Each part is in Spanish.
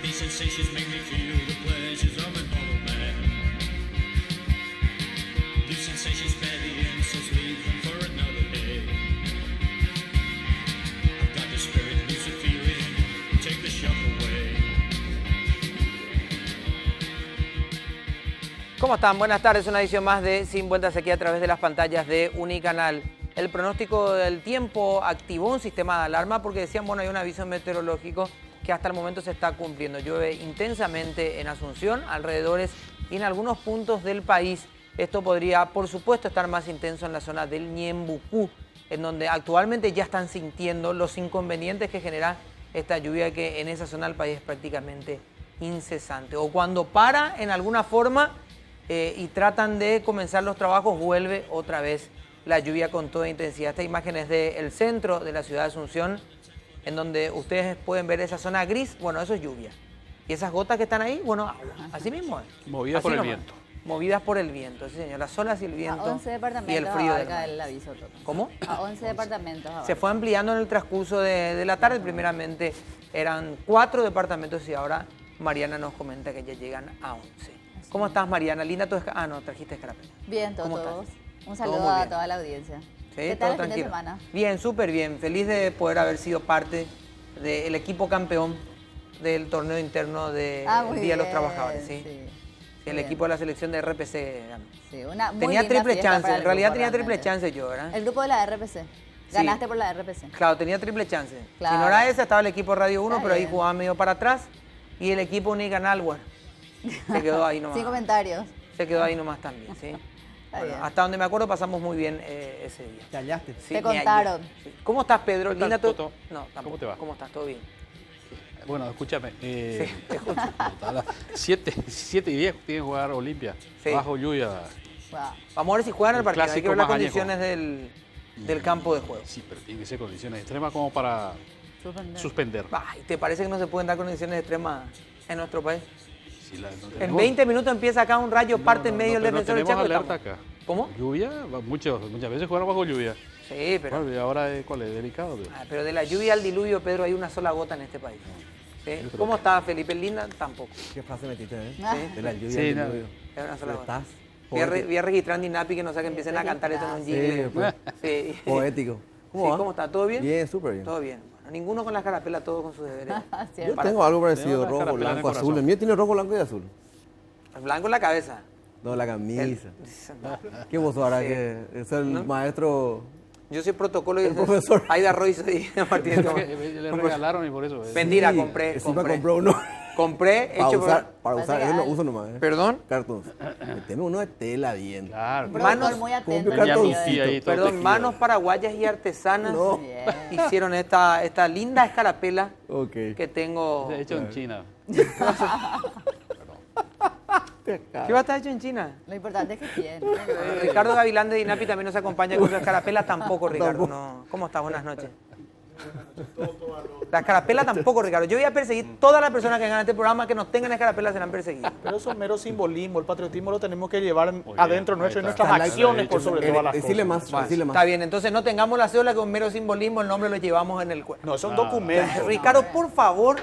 these sensations make me feel the pleasures of an hollow man. These sensations spare the insults, leave them for another day. I've got the spirit, lose the feeling, take the shock away. ¿Cómo están? Buenas tardes, una edición más de Sin Vueltas aquí a través de las pantallas de Unicanal. El pronóstico del tiempo activó un sistema de alarma porque decían, bueno, hay un aviso meteorológico que hasta el momento se está cumpliendo. Llueve intensamente en Asunción, alrededores y en algunos puntos del país. Esto podría, por supuesto, estar más intenso en la zona del Ñembucú, en donde actualmente ya están sintiendo los inconvenientes que genera esta lluvia que en esa zona del país es prácticamente incesante. O cuando para en alguna forma y tratan de comenzar los trabajos, vuelve otra vez la lluvia con toda intensidad. Esta imagen es del centro de la ciudad de Asunción, en donde ustedes pueden ver esa zona gris. Bueno, eso es lluvia. Y esas gotas que están ahí, bueno, agua. Así mismo es. Movidas por el viento. Movidas por el viento, sí señor. Las olas y el viento. A 11 departamentos y el frío del abarca mar. el aviso. ¿Cómo? A 11 departamentos abarca. Se fue ampliando en el transcurso de la tarde. Primeramente eran 4 departamentos y ahora Mariana nos comenta que ya llegan a 11. ¿Cómo estás, Mariana? Linda tu Ah, no, trajiste escarapela. Bien, ¿Cómo todos. estás? Un Todo saludo muy a bien. toda la audiencia. Sí, ¿Qué todo tal el fin de tranquilo. semana? Bien, súper bien. Feliz de poder haber sido parte del equipo campeón del torneo interno del Muy Día de los bien, Trabajadores. ¿sí? sí. El Bien. equipo de la selección de RPC ganó. Sí, una muy Tenía linda triple fiesta chance, para el en realidad grupo, tenía triple realmente. chance yo, ¿verdad? El grupo de la RPC. Ganaste por la RPC. Claro, tenía triple chance. Claro. Si no era esa, estaba el equipo Radio 1, Está pero ahí bien. jugaba medio para atrás. Y el equipo Unicanal, bueno, se quedó ahí nomás. Sin comentarios. Se quedó ahí nomás también, ¿sí? Está Bueno, bien. hasta donde me acuerdo pasamos muy bien ese día. ¿Te hallaste? Sí, Te ni ayer. contaron. Sí. ¿Cómo estás, Pedro? ¿Qué tal, Linda tu- Toto? No, tampoco. ¿Cómo te va? ¿Cómo estás? ¿Todo bien? Bueno, escúchame. Sí, te escucho. 7 y 10 tienen que jugar Olimpia. Sí. Bajo lluvia. Wow. Vamos a ver si juegan el El partido. Hay que clásico ver las más añejo. condiciones del campo de juego. Sí, pero tiene que ser condiciones extremas como para suspender. Ay, ¿te parece que no se pueden dar condiciones extremas en nuestro país? Si no En tenemos- 20 minutos empieza acá un rayo, parte en medio del pero defensor del tenemos Chaco. alerta estamos. acá. ¿Cómo? Lluvia, muchas veces juegan bajo lluvia. Sí, pero... Bueno, y ahora, ¿cuál es? Delicado. Pero de la lluvia al diluvio, Pedro, hay una sola gota en este país. ¿Sí? Yo creo ¿Cómo que- está Felipe Linda? Tampoco. ¿Qué frase metiste, eh? Ah. De la lluvia Sí, al no. diluvio. Es una sola Pero gota. estás Voy a registrar en Dinapi que no sé que empiecen a cantar esto en un jingle. Sí, pues. Sí. Poético. Sí, ¿Cómo va? ¿cómo está? ¿Todo bien? Bien, súper bien. Todo bien. Bueno, ninguno con la carapela, todos con sus deberes. Yo tengo algo parecido, Tengo la rojo, carapela en el blanco, azul. corazón. El mío tiene rojo, blanco y azul. El blanco en la cabeza. No, la camisa. No. ¿Qué vos ahora Sí. que es el ¿No? maestro? Yo soy protocolo y El profesor. Aida Roy soy a partir de este Le regalaron y por eso. Mentira, Sí, compré. Encima compró uno Compré, para hecho usar. Para Parece usar, que yo no hay. uso nomás. Perdón. Cartons. Meteme uno de tela bien. Claro. Un claro. productor Manos- muy atento. Tenía al mi video de- tía ahí. todo Perdón, tejido. manos paraguayas y artesanas No. Bien. hicieron esta linda escarapela Ok. que tengo. De hecho, en China. ¿Qué va a estar hecho en China? Lo importante es que tiene. Ricardo Gavilán de Dinapi también nos acompaña con su escarapela. Tampoco, Ricardo. Tampoco. No. ¿Cómo estás? Buenas noches. La escarapela tampoco, Ricardo. Yo voy a perseguir todas las personas que hagan este programa que no tengan escarapela serán perseguidas. Pero eso es mero simbolismo, el patriotismo lo tenemos que llevar bien, adentro ahí nuestro y está. nuestras Está acciones por sobre todas las Decirle cosas. más, Bueno, decirle más. está bien, entonces no tengamos la cédula con mero simbolismo, el nombre lo llevamos en el cuerpo. No, son documentos. Ricardo, por favor,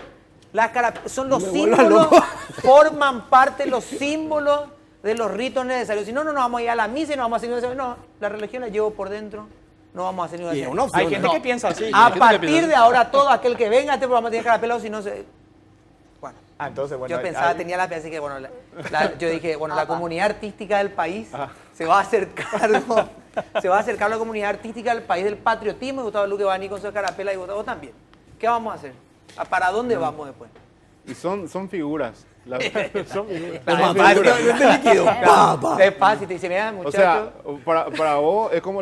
son los Me vuelvas símbolos, loco. forman parte los símbolos de los ritos necesarios. Si no, no nos vamos a ir a la misa y no vamos a hacer ninguna. No, la religión la llevo por dentro, no vamos a hacer ninguna. Y es ceremonia. una opción. Hay gente ¿no? que piensa así. A gente que partir piensa- de ahora, todo aquel que venga a este programa tiene escarapela, o si no se. Bueno, Entonces, bueno, yo pensaba, ahí- tenía la fe, así que bueno, yo dije, bueno, la comunidad artística del país se va a hacer cargo, se va a hacer cargo la comunidad artística del país del patriotismo, y Gustavo Luque va a venir con su escarapela y vos también. ¿Qué vamos a hacer? ¿Para dónde vamos después? Y son figuras. Son figuras. Despacio, te dice, mira, O muchacho. sea, para vos es como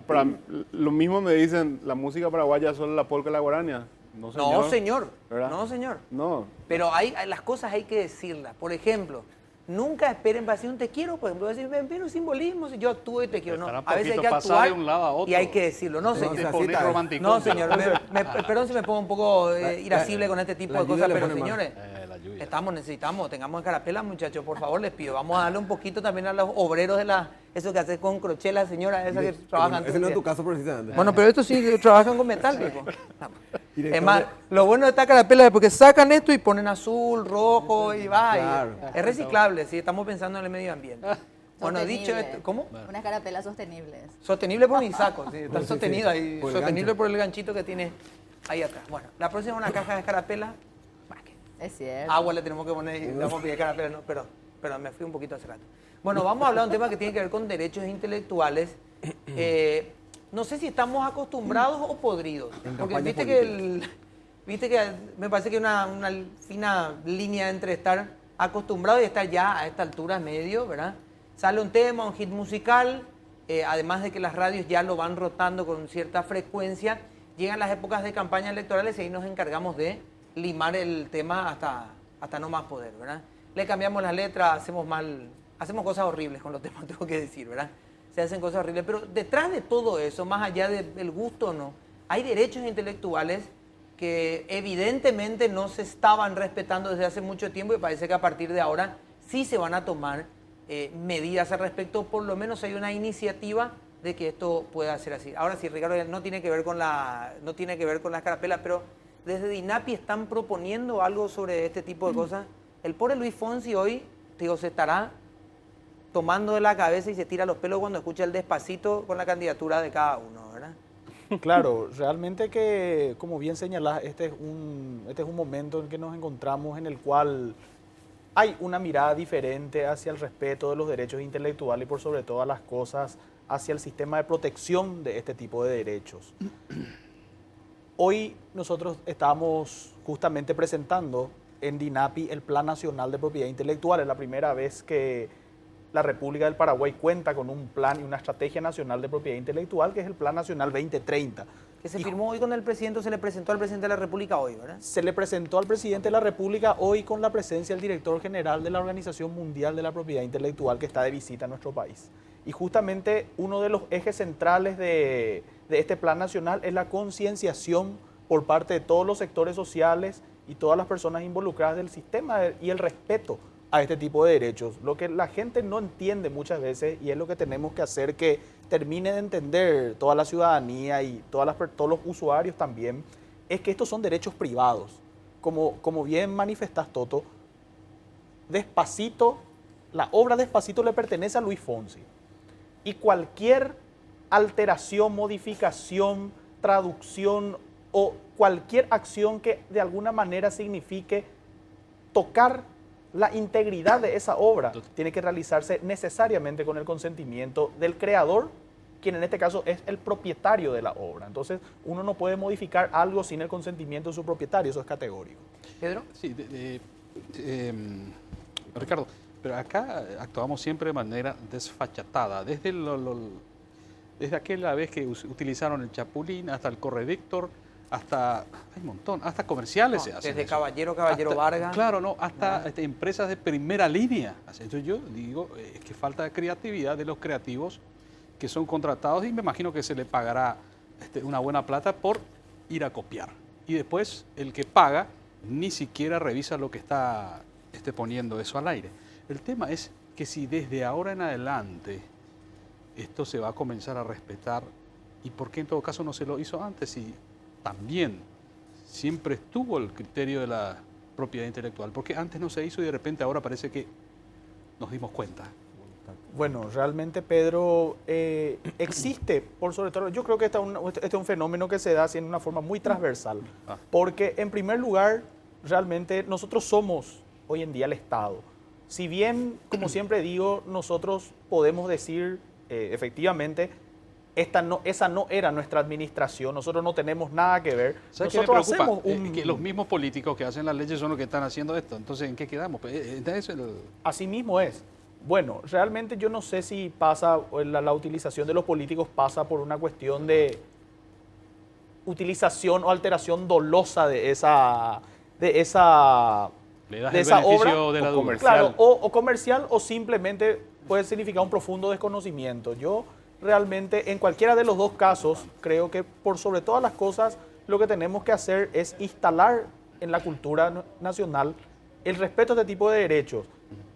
para lo mismo me dicen, la música paraguaya es solo la polca y la guarania. No, no, señor. ¿Verdad? No, señor. No. Pero las cosas hay que decirlas. Por ejemplo, nunca esperen para decir un te quiero, por ejemplo, decir, ven un simbolismo, si yo actúo y te quiero. No, Estará a veces hay que poquito pasar actuar de un lado a otro. y hay que decirlo. No, señor. sea, Tipo así está. romántico. No, señor. Perdón si me pongo un poco irascible con este tipo la de lluvia cosas, le pero pone mal. señores, La lluvia. tengamos escarapela, muchachos, por favor, les pido. Vamos a darle un poquito también a los obreros de eso que hace con crochet la señora esa que trabajan. Ese no es tu caso precisamente. Bueno, pero estos sí trabajan con metal, tipo. Director Es más, de- lo bueno de esta carapela es porque sacan esto y ponen azul, rojo y va. Claro. Es reciclable, sí, estamos pensando en el medio ambiente. Bueno, dicho Sostenible. esto, ¿cómo? Unas carapelas sostenibles. Sostenible por mi saco, sí, está Sí, sostenido sí, ahí, por el sostenible gancho. por el ganchito que tiene ahí atrás. Bueno, la próxima es una caja de escarapela. Es cierto. Agua le tenemos que poner y le vamos a pedir escarapela, no, pero me fui un poquito hace rato. Bueno, vamos a hablar de un tema que tiene que ver con derechos intelectuales. No sé si estamos acostumbrados o podridos. En Porque campaña viste que me parece que hay una fina línea entre estar acostumbrado y estar ya a esta altura medio, ¿verdad? Sale un tema, un hit musical, además de que las radios ya lo van rotando con cierta frecuencia, llegan las épocas de campañas electorales y ahí nos encargamos de limar el tema hasta no más poder, ¿verdad? Le cambiamos las letras, hacemos cosas horribles con los temas, tengo que decir, ¿verdad? Se hacen cosas horribles, pero detrás de todo eso, más allá del gusto o no, hay derechos intelectuales que evidentemente no se estaban respetando desde hace mucho tiempo y parece que a partir de ahora sí se van a tomar medidas al respecto, por lo menos hay una iniciativa de que esto pueda ser así. Ahora sí, Ricardo, no tiene que ver con la escarapela, pero desde DINAPI están proponiendo algo sobre este tipo de cosas. El pobre Luis Fonsi hoy, digo, se estará tomando de la cabeza y se tira los pelos cuando escucha el Despacito con la candidatura de cada uno, ¿verdad? Claro, realmente que, como bien señalás, este es un momento en que nos encontramos en el cual hay una mirada diferente hacia el respeto de los derechos intelectuales y por sobre todas las cosas hacia el sistema de protección de este tipo de derechos. Hoy nosotros estamos justamente presentando en DINAPI el Plan Nacional de Propiedad Intelectual. Es la primera vez que la República del Paraguay cuenta con un plan y una estrategia nacional de propiedad intelectual, que es el Plan Nacional 2030. Que se firmó hoy con el presidente, se le presentó al presidente de la República hoy, ¿verdad? Se le presentó al presidente de la República hoy con la presencia del director general de la Organización Mundial de la Propiedad Intelectual, que está de visita a nuestro país. Y justamente uno de los ejes centrales de este plan nacional es la concienciación por parte de todos los sectores sociales y todas las personas involucradas del sistema y el respeto a este tipo de derechos. Lo que la gente no entiende muchas veces, y es lo que tenemos que hacer que termine de entender toda la ciudadanía y todos los usuarios también, es que estos son derechos privados. Como bien manifestás, Toto, Despacito, la obra Despacito le pertenece a Luis Fonsi. Y cualquier alteración, modificación, traducción o cualquier acción que de alguna manera signifique tocar la integridad de esa obra tiene que realizarse necesariamente con el consentimiento del creador, quien en este caso es el propietario de la obra. Entonces, uno no puede modificar algo sin el consentimiento de su propietario, eso es categórico. Pedro. Sí, Ricardo, pero acá actuamos siempre de manera desfachatada, desde aquella vez que utilizaron el Chapulín hasta el Corredictor, hasta, hay un montón, hasta comerciales se hacen. Desde eso. Caballero Hasta- Vargas. Claro, no, hasta empresas de primera línea. Entonces yo digo que falta de creatividad de los creativos que son contratados y me imagino que se le pagará una buena plata por ir a copiar. Y después el que paga ni siquiera revisa lo que está poniendo eso al aire. El tema es que si desde ahora en adelante esto se va a comenzar a respetar, ¿y por qué en todo caso no se lo hizo antes? Si también siempre estuvo el criterio de la propiedad intelectual, porque antes no se hizo y de repente ahora parece que nos dimos cuenta. Bueno, realmente, Pedro, existe, por sobre todo, yo creo que este es un fenómeno que se da así en una forma muy transversal, porque en primer lugar, realmente nosotros somos hoy en día el Estado. Si bien, como siempre digo, nosotros podemos decir efectivamente, esa no era nuestra administración, nosotros no tenemos nada que ver. ¿Sabes qué me Nosotros preocupa? hacemos Que los mismos políticos que hacen las leyes son los que están haciendo esto. Entonces, ¿en qué quedamos? Así mismo es. Bueno, realmente yo no sé si pasa, la utilización de los políticos pasa por una cuestión de utilización o alteración dolosa de esa Le das de el esa beneficio obra, de la o duda. comercial. Claro, o comercial, o simplemente puede significar un profundo desconocimiento. Yo realmente, en cualquiera de los dos casos, creo que por sobre todas las cosas, lo que tenemos que hacer es instalar en la cultura nacional el respeto a este tipo de derechos.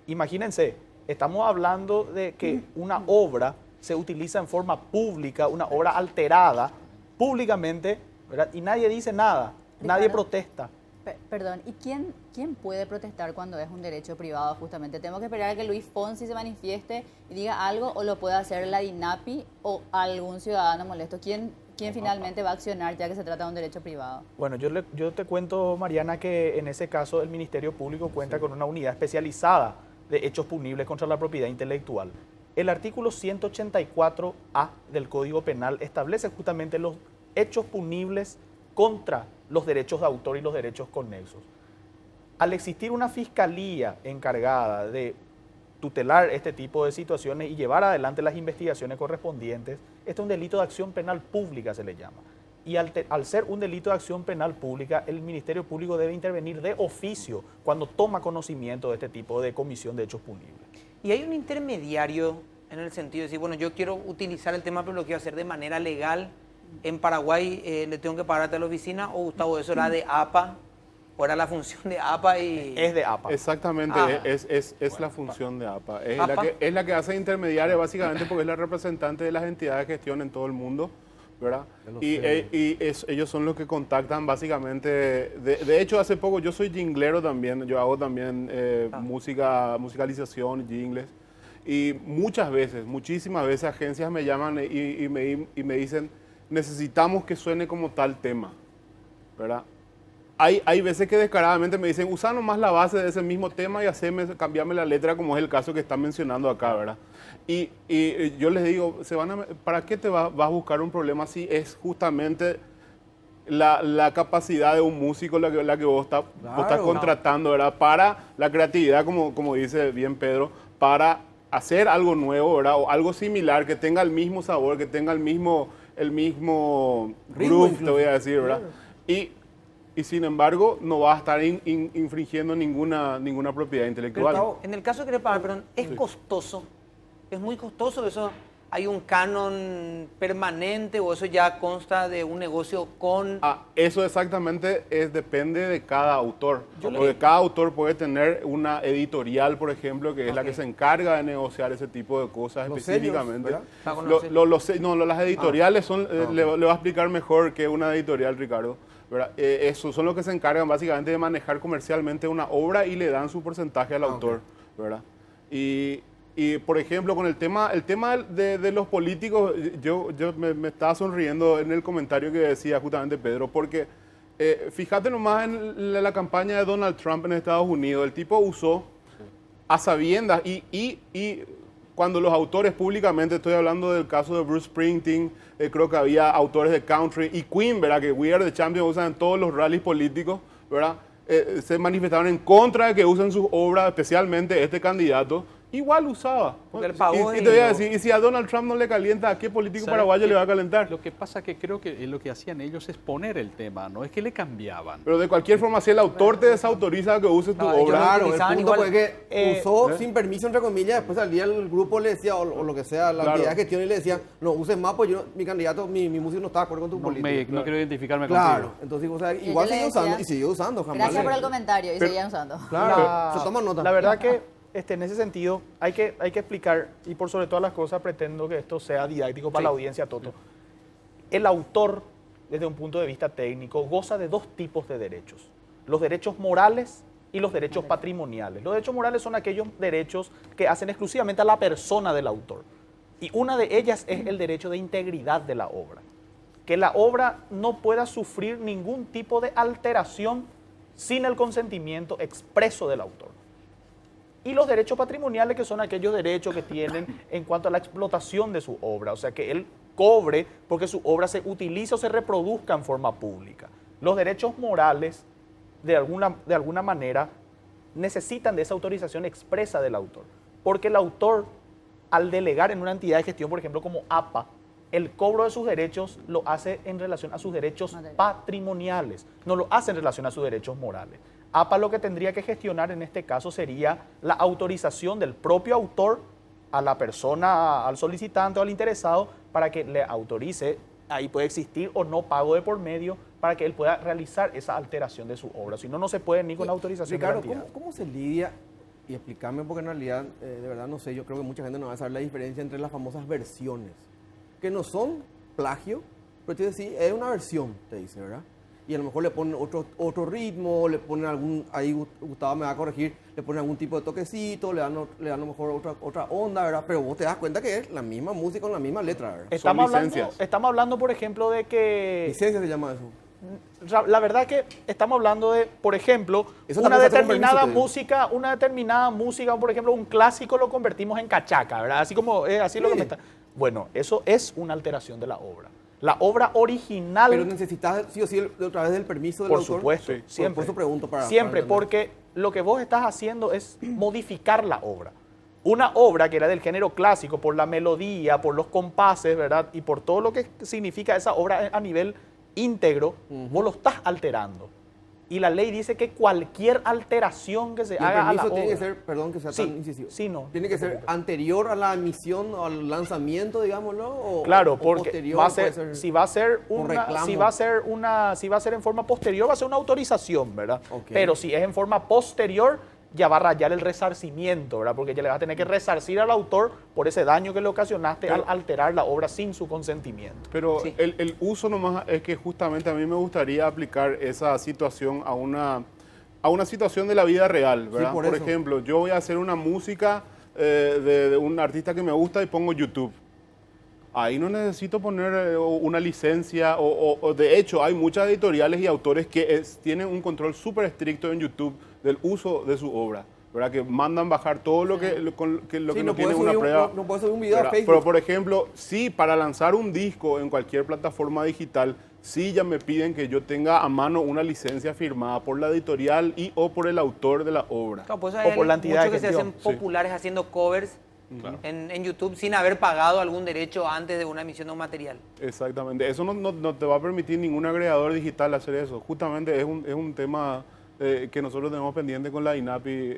Imagínense, estamos hablando de que una obra se utiliza en forma pública, una obra alterada públicamente, ¿verdad? Y nadie dice nada. Nadie Ricardo. protesta. Perdón, ¿y quién puede protestar cuando es un derecho privado justamente? ¿Tengo que esperar a que Luis Fonsi se manifieste y diga algo o lo puede hacer la DINAPI o algún ciudadano molesto? ¿Quién finalmente va a accionar ya que se trata de un derecho privado? Bueno, yo te cuento, Mariana, que en ese caso el Ministerio Público cuenta con una unidad especializada de hechos punibles contra la propiedad intelectual. El artículo 184A del Código Penal establece justamente los hechos punibles contra los derechos de autor y los derechos conexos. Al existir una fiscalía encargada de tutelar este tipo de situaciones y llevar adelante las investigaciones correspondientes, este es un delito de acción penal pública, se le llama. Y al ser un delito de acción penal pública, el Ministerio Público debe intervenir de oficio cuando toma conocimiento de este tipo de comisión de hechos punibles. Y hay un intermediario en el sentido de decir, bueno, yo quiero utilizar el tema, pero lo quiero hacer de manera legal. En Paraguay le tengo que pagar a la oficina, o Gustavo, eso era de APA, o era la función de APA y... Es de APA. Exactamente, Ah. es la función de APA. Es APA. es la que hace intermediaria básicamente porque es la representante de las entidades de gestión en todo el mundo, ¿verdad? Ellos son los que contactan básicamente. De hecho, hace poco, yo soy jinglero también, yo hago también musicalización, jingles. Y muchas veces, muchísimas veces agencias me llaman y me dicen, necesitamos que suene como tal tema, ¿verdad? Hay veces que descaradamente me dicen, usa nomás la base de ese mismo tema y cambiarme la letra, como es el caso que están mencionando acá, ¿verdad? Y yo les digo, ¿para qué te vas a buscar un problema si es justamente la capacidad de un músico la que vos estás contratando, ¿verdad? Para la creatividad, como dice bien Pedro, para hacer algo nuevo, ¿verdad? O algo similar, que tenga el mismo sabor, que tenga el mismo groove, te voy a decir, ¿verdad? Y sin embargo, no va a estar infringiendo ninguna propiedad intelectual. Pero, en el caso de querer pagar, perdón, es costoso, es muy costoso eso. ¿Hay un canon permanente o eso ya consta de un negocio con...? Eso exactamente depende de cada autor. Porque cada autor puede tener una editorial, por ejemplo, que es la que se encarga de negociar ese tipo de cosas Los específicamente. sellos, Las editoriales son, le va a explicar mejor que una editorial, Ricardo, ¿verdad? Eso son los que se encargan básicamente de manejar comercialmente una obra y le dan su porcentaje al autor, ¿verdad? Y por ejemplo, con el tema de los políticos, yo me estaba sonriendo en el comentario que decía justamente Pedro, porque fíjate nomás en la campaña de Donald Trump en Estados Unidos, el tipo usó a sabiendas y cuando los autores públicamente, estoy hablando del caso de Bruce Springsteen, creo que había autores de country y Queen, ¿verdad? Que We Are the Champions usan en todos los rallies políticos, ¿verdad? Se manifestaron en contra de que usen sus obras, especialmente este candidato. Igual usaba. Porque él pagó Y te voy a y decir, y si a Donald Trump no le calienta, ¿a qué político ¿Sabes paraguayo qué? le va a calentar? Lo que pasa que creo que lo que hacían ellos es poner el tema, no es que le cambiaban. Pero de cualquier forma, si el autor te desautoriza que uses tu No, ellos obra, Claro, el utilizaban punto igual- fue que usó sin permiso, entre comillas, después al día el grupo le decía, o lo que sea, la Claro. entidad de gestión, y le decía, no uses más, pues mi candidato, mi músico no está de acuerdo con tu No, política. no quiero identificarme Claro, contigo. entonces, o sea, Y igual yo le sigue usando, decía, y sigue usando, jamás. Gracias por le- el comentario y seguían usando. Claro, se toma nota. La verdad que en ese sentido hay que explicar, y por sobre todas las cosas pretendo que esto sea didáctico para la audiencia, Toto. El autor, desde un punto de vista técnico, goza de dos tipos de derechos. Los derechos morales y los derechos patrimoniales. Los derechos morales son aquellos derechos que hacen exclusivamente a la persona del autor. Y una de ellas es el derecho de integridad de la obra. Que la obra no pueda sufrir ningún tipo de alteración sin el consentimiento expreso del autor. Y los derechos patrimoniales, que son aquellos derechos que tienen en cuanto a la explotación de su obra, o sea, que él cobre porque su obra se utilice o se reproduzca en forma pública. Los derechos morales, de alguna manera, necesitan de esa autorización expresa del autor, porque el autor, al delegar en una entidad de gestión, por ejemplo, como APA, el cobro de sus derechos lo hace en relación a sus derechos patrimoniales, no lo hace en relación a sus derechos morales. APA lo que tendría que gestionar en este caso sería la autorización del propio autor a la persona, al solicitante o al interesado para que le autorice, ahí puede existir o no pago de por medio para que él pueda realizar esa alteración de su obra. Si no, no se puede ni con autorización Ricardo, de la entidad. ¿cómo se lidia? Y explícame, porque en realidad, de verdad no sé, yo creo que mucha gente no va a saber la diferencia entre las famosas versiones, que no son plagio, pero te decís, es una versión, te dice, ¿verdad? y a lo mejor le ponen otro ritmo, le ponen ahí Gustavo me va a corregir, le ponen algún tipo de toquecito, le dan a lo mejor otra onda, ¿verdad? Pero vos te das cuenta que es la misma música con la misma letra, ¿verdad? Estamos hablando, por ejemplo, de que... Licencia se llama eso. La verdad es que estamos hablando de, por ejemplo, Eso una también se hace con determinada música, por ejemplo, un clásico lo convertimos en cachaca, ¿verdad? Así como, así lo que me está... Bueno, eso es una alteración de la obra. La obra original... Pero necesitas sí o sí otra vez del permiso del Por autor. supuesto, Sí. siempre. Por eso pregunto Siempre, para porque lo que vos estás haciendo es modificar la obra. Una obra que era del género clásico, por la melodía, por los compases, ¿verdad? Y por todo lo que significa esa obra a nivel íntegro, vos lo estás alterando. Y la ley dice que cualquier alteración que se Y el haga a la permiso tiene que obra... ser, perdón que sea Sí, tan incisivo. sí, no. Tiene que ser anterior a la emisión o al lanzamiento, digámoslo, o Claro, o porque posterior, va a puede ser, si va a ser un reclamo. si va a ser en forma posterior, va a ser una autorización, ¿verdad? Ok. Pero si es en forma posterior, ya va a rayar el resarcimiento, ¿verdad? Porque ya le vas a tener que resarcir al autor por ese daño que le ocasionaste al alterar la obra sin su consentimiento. Pero Sí. el uso nomás es que justamente a mí me gustaría aplicar esa situación a una situación de la vida real, ¿verdad? por Por eso. ejemplo, yo voy a hacer una música de un artista que me gusta y pongo YouTube. Ahí no necesito poner una licencia o de hecho hay muchas editoriales y autores que tienen un control súper estricto en YouTube del uso de su obra, ¿verdad? Que mandan bajar todo lo que Sí, no no tiene puedes una subir prueba. no puedes subir un video a ¿verdad? Facebook. Pero por ejemplo, sí, para lanzar un disco en cualquier plataforma digital, sí ya me piden que yo tenga a mano una licencia firmada por la editorial y o por el autor de la obra. Claro, pues O hay por la entidad muchos de que se hacen gestión. populares haciendo covers en YouTube sin haber pagado algún derecho antes de una emisión de un material. Exactamente. Eso no te va a permitir ningún agregador digital hacer eso. Justamente es un tema que nosotros tenemos pendiente con la INAPI,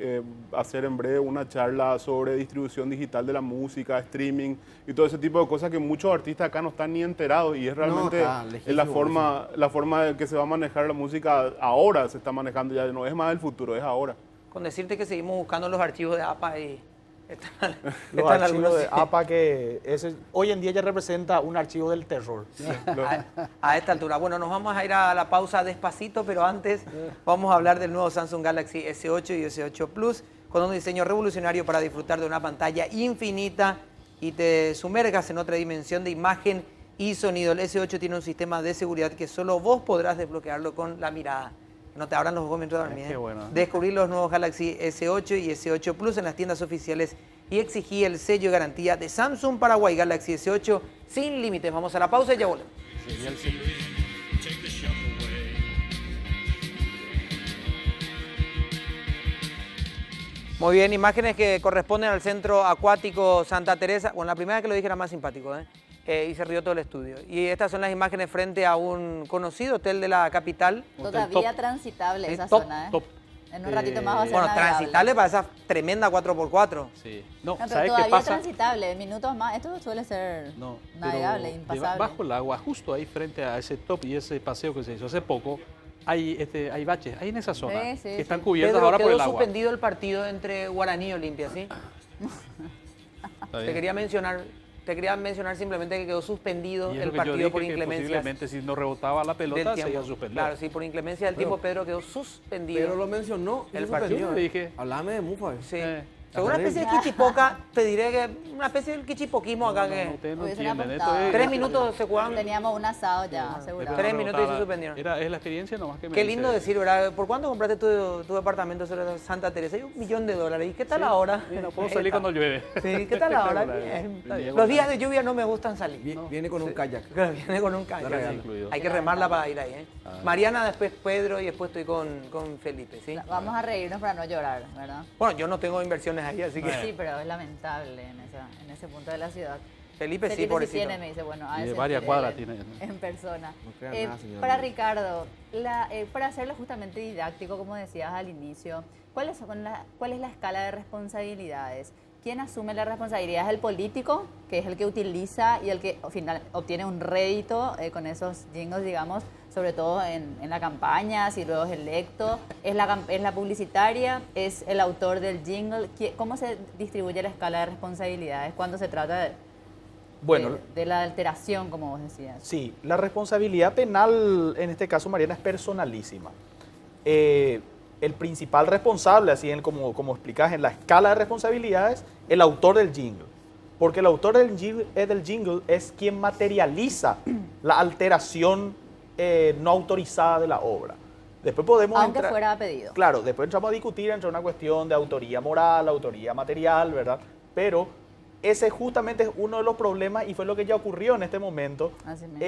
hacer en breve una charla sobre distribución digital de la música, streaming y todo ese tipo de cosas que muchos artistas acá no están ni enterados y es realmente está es lejísimo la forma de que se va a manejar la música ahora se está manejando ya, no es más del futuro, es ahora. Con decirte que seguimos buscando los archivos de APA y están, Los están archivos de algunos- APA que hoy en día ya representa un archivo del terror. a esta altura. Bueno, nos vamos a ir a la pausa despacito, pero antes vamos a hablar del nuevo Samsung Galaxy S8 y S8 Plus con un diseño revolucionario para disfrutar de una pantalla infinita y te sumergas en otra dimensión de imagen y sonido. El S8 tiene un sistema de seguridad que solo vos podrás desbloquearlo con la mirada. Que no te abran los ojos mientras dormís. Qué bueno. Descubrir los nuevos Galaxy S8 y S8 Plus en las tiendas oficiales y exigí el sello de garantía de Samsung Paraguay. Galaxy S8 sin límites. Vamos a la pausa y ya volvemos. Take the shuffle away. Muy bien, imágenes que corresponden al Centro Acuático Santa Teresa. Bueno, la primera vez que lo dije era más simpático, ¿eh? Y se rió todo el estudio. Y estas son las imágenes frente a un conocido hotel de la capital. Todavía transitable Sí, esa top, zona, ¿eh? top. En un ratito más va a ser Bueno, navegable. transitable para esa tremenda 4x4. Sí. No, No, pero ¿sabes qué todavía pasa? transitable, minutos más. Esto suele ser No, navegable, pero impasable. bajo el agua, justo ahí frente a ese top y ese paseo que se hizo hace poco, hay baches, hay en esa zona Sí, sí, que sí. están cubiertas Pedro, ahora por quedó el agua. suspendido el partido entre Guaraní y Olimpia, ¿sí? Está Te bien. quería mencionar simplemente que quedó suspendido Y es el lo que yo partido dije, por que inclemencias posiblemente si no rebotaba la del pelota se tiempo. iba a suspender. Claro, sí, por inclemencia del tiempo Pedro quedó suspendido. Pero lo mencionó. El eso partido, suspendió. yo dije. Hablame de Mufa. Sí. Eh, Según una especie de quichipoca, te diré que una especie de quichipoquismo acá No, que ustedes no Hubiesen entienden. Esto apostado. es, 3 minutos se jugaron. Teníamos un asado ya asegurado. 3 minutos y se suspendieron. Es la experiencia nomás que me Qué dice. lindo decir, ¿verdad? ¿Por cuánto compraste tu departamento sobre Santa Teresa? Y $1.000.000. ¿Y qué tal ahora? Sí, no puedo salir cuando llueve. Sí, ¿qué tal ahora? Espectacular. Bien, está bien. Niego Los la- días de lluvia no me gustan salir. Viene con un kayak. Claro, viene con un kayak. Está sí. incluido. Hay que remarla para ir ahí, ¿eh? Mariana, después Pedro y después estoy con Felipe, ¿sí? Vamos a reírnos para no llorar, ¿verdad? Bueno, yo no tengo inversiones ahí, así que... Sí, pero es lamentable en ese punto de la ciudad. Felipe sí, sí pobrecito. tiene, me dice, bueno, a Y de ese varias sentir cuadras él tiene. en persona. No crean nada, señor. Para Ricardo, para hacerlo justamente didáctico, como decías al inicio, ¿cuál es la escala de responsabilidades? ¿Quién asume la responsabilidad? ¿Es el político, que es el que utiliza y el que al final obtiene un rédito con esos jingles, digamos, sobre todo en la campaña, si luego es electo? ¿Es la publicitaria? ¿Es el autor del jingle? ¿Cómo se distribuye la escala de responsabilidades cuando se trata de Bueno, de la alteración, como vos decías. sí, la responsabilidad penal, en este caso, Mariana, es personalísima. El principal responsable, así como explicás en la escala de responsabilidades, el autor del jingle. Porque el autor del jingle es quien materializa la alteración no autorizada de la obra. Después podemos Aunque entrar- fuera a pedido. Claro, después entramos a discutir entre una cuestión de autoría moral, autoría material, ¿verdad? Pero ese justamente es uno de los problemas y fue lo que ya ocurrió en este momento. Así mismo.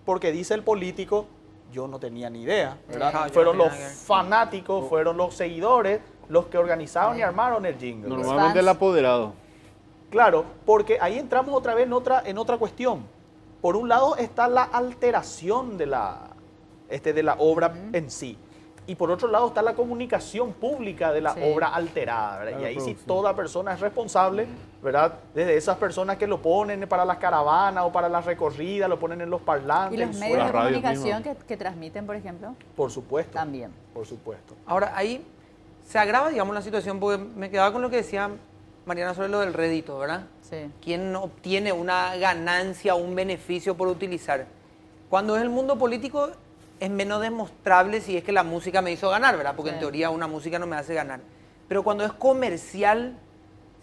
Porque dice el político, yo no tenía ni idea, ¿verdad? No, yo Fueron no los tenía nada que ver. fanáticos, fueron los seguidores los que organizaron y armaron el jingle. Normalmente el apoderado. Claro, porque ahí entramos otra vez en otra cuestión. Por un lado está la alteración de la obra en sí. Y por otro lado está la comunicación pública de la Sí. obra alterada, ¿verdad? Claro, Y ahí sí producción. toda persona es responsable, ¿verdad? Desde esas personas que lo ponen para las caravanas o para las recorridas, lo ponen en los ¿Y parlantes. los medios las de radios comunicación que transmiten, por ejemplo? Por supuesto. También. Por supuesto. Ahora, ahí se agrava, digamos, la situación, porque me quedaba con lo que decía Mariana sobre lo del rédito, ¿verdad? Sí. ¿Quién obtiene una ganancia, un beneficio por utilizar? Cuando es el mundo político es menos demostrable si es que la música me hizo ganar, ¿verdad? Porque en Sí. teoría una música no me hace ganar. Pero cuando es comercial,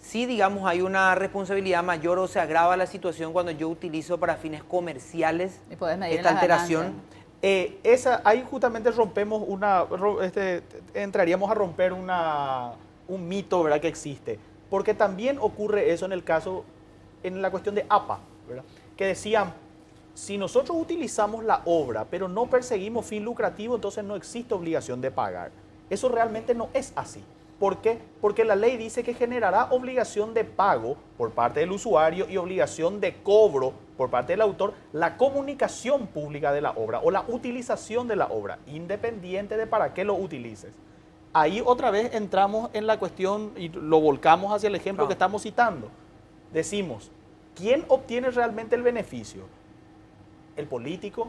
sí, digamos, hay una responsabilidad mayor o se agrava la situación cuando yo utilizo para fines comerciales Y podés medir esta las alteración. ganancias. Ahí justamente rompemos entraríamos a romper un mito, ¿verdad? Que existe. Porque también ocurre eso en la cuestión de APA, ¿verdad? Que decían, si nosotros utilizamos la obra, pero no perseguimos fin lucrativo, entonces no existe obligación de pagar. Eso realmente no es así. ¿Por qué? Porque la ley dice que generará obligación de pago por parte del usuario y obligación de cobro por parte del autor la comunicación pública de la obra o la utilización de la obra, independiente de para qué lo utilices. Ahí otra vez entramos en la cuestión y lo volcamos hacia el ejemplo Claro. que estamos citando. Decimos, ¿quién obtiene realmente el beneficio? ¿El político?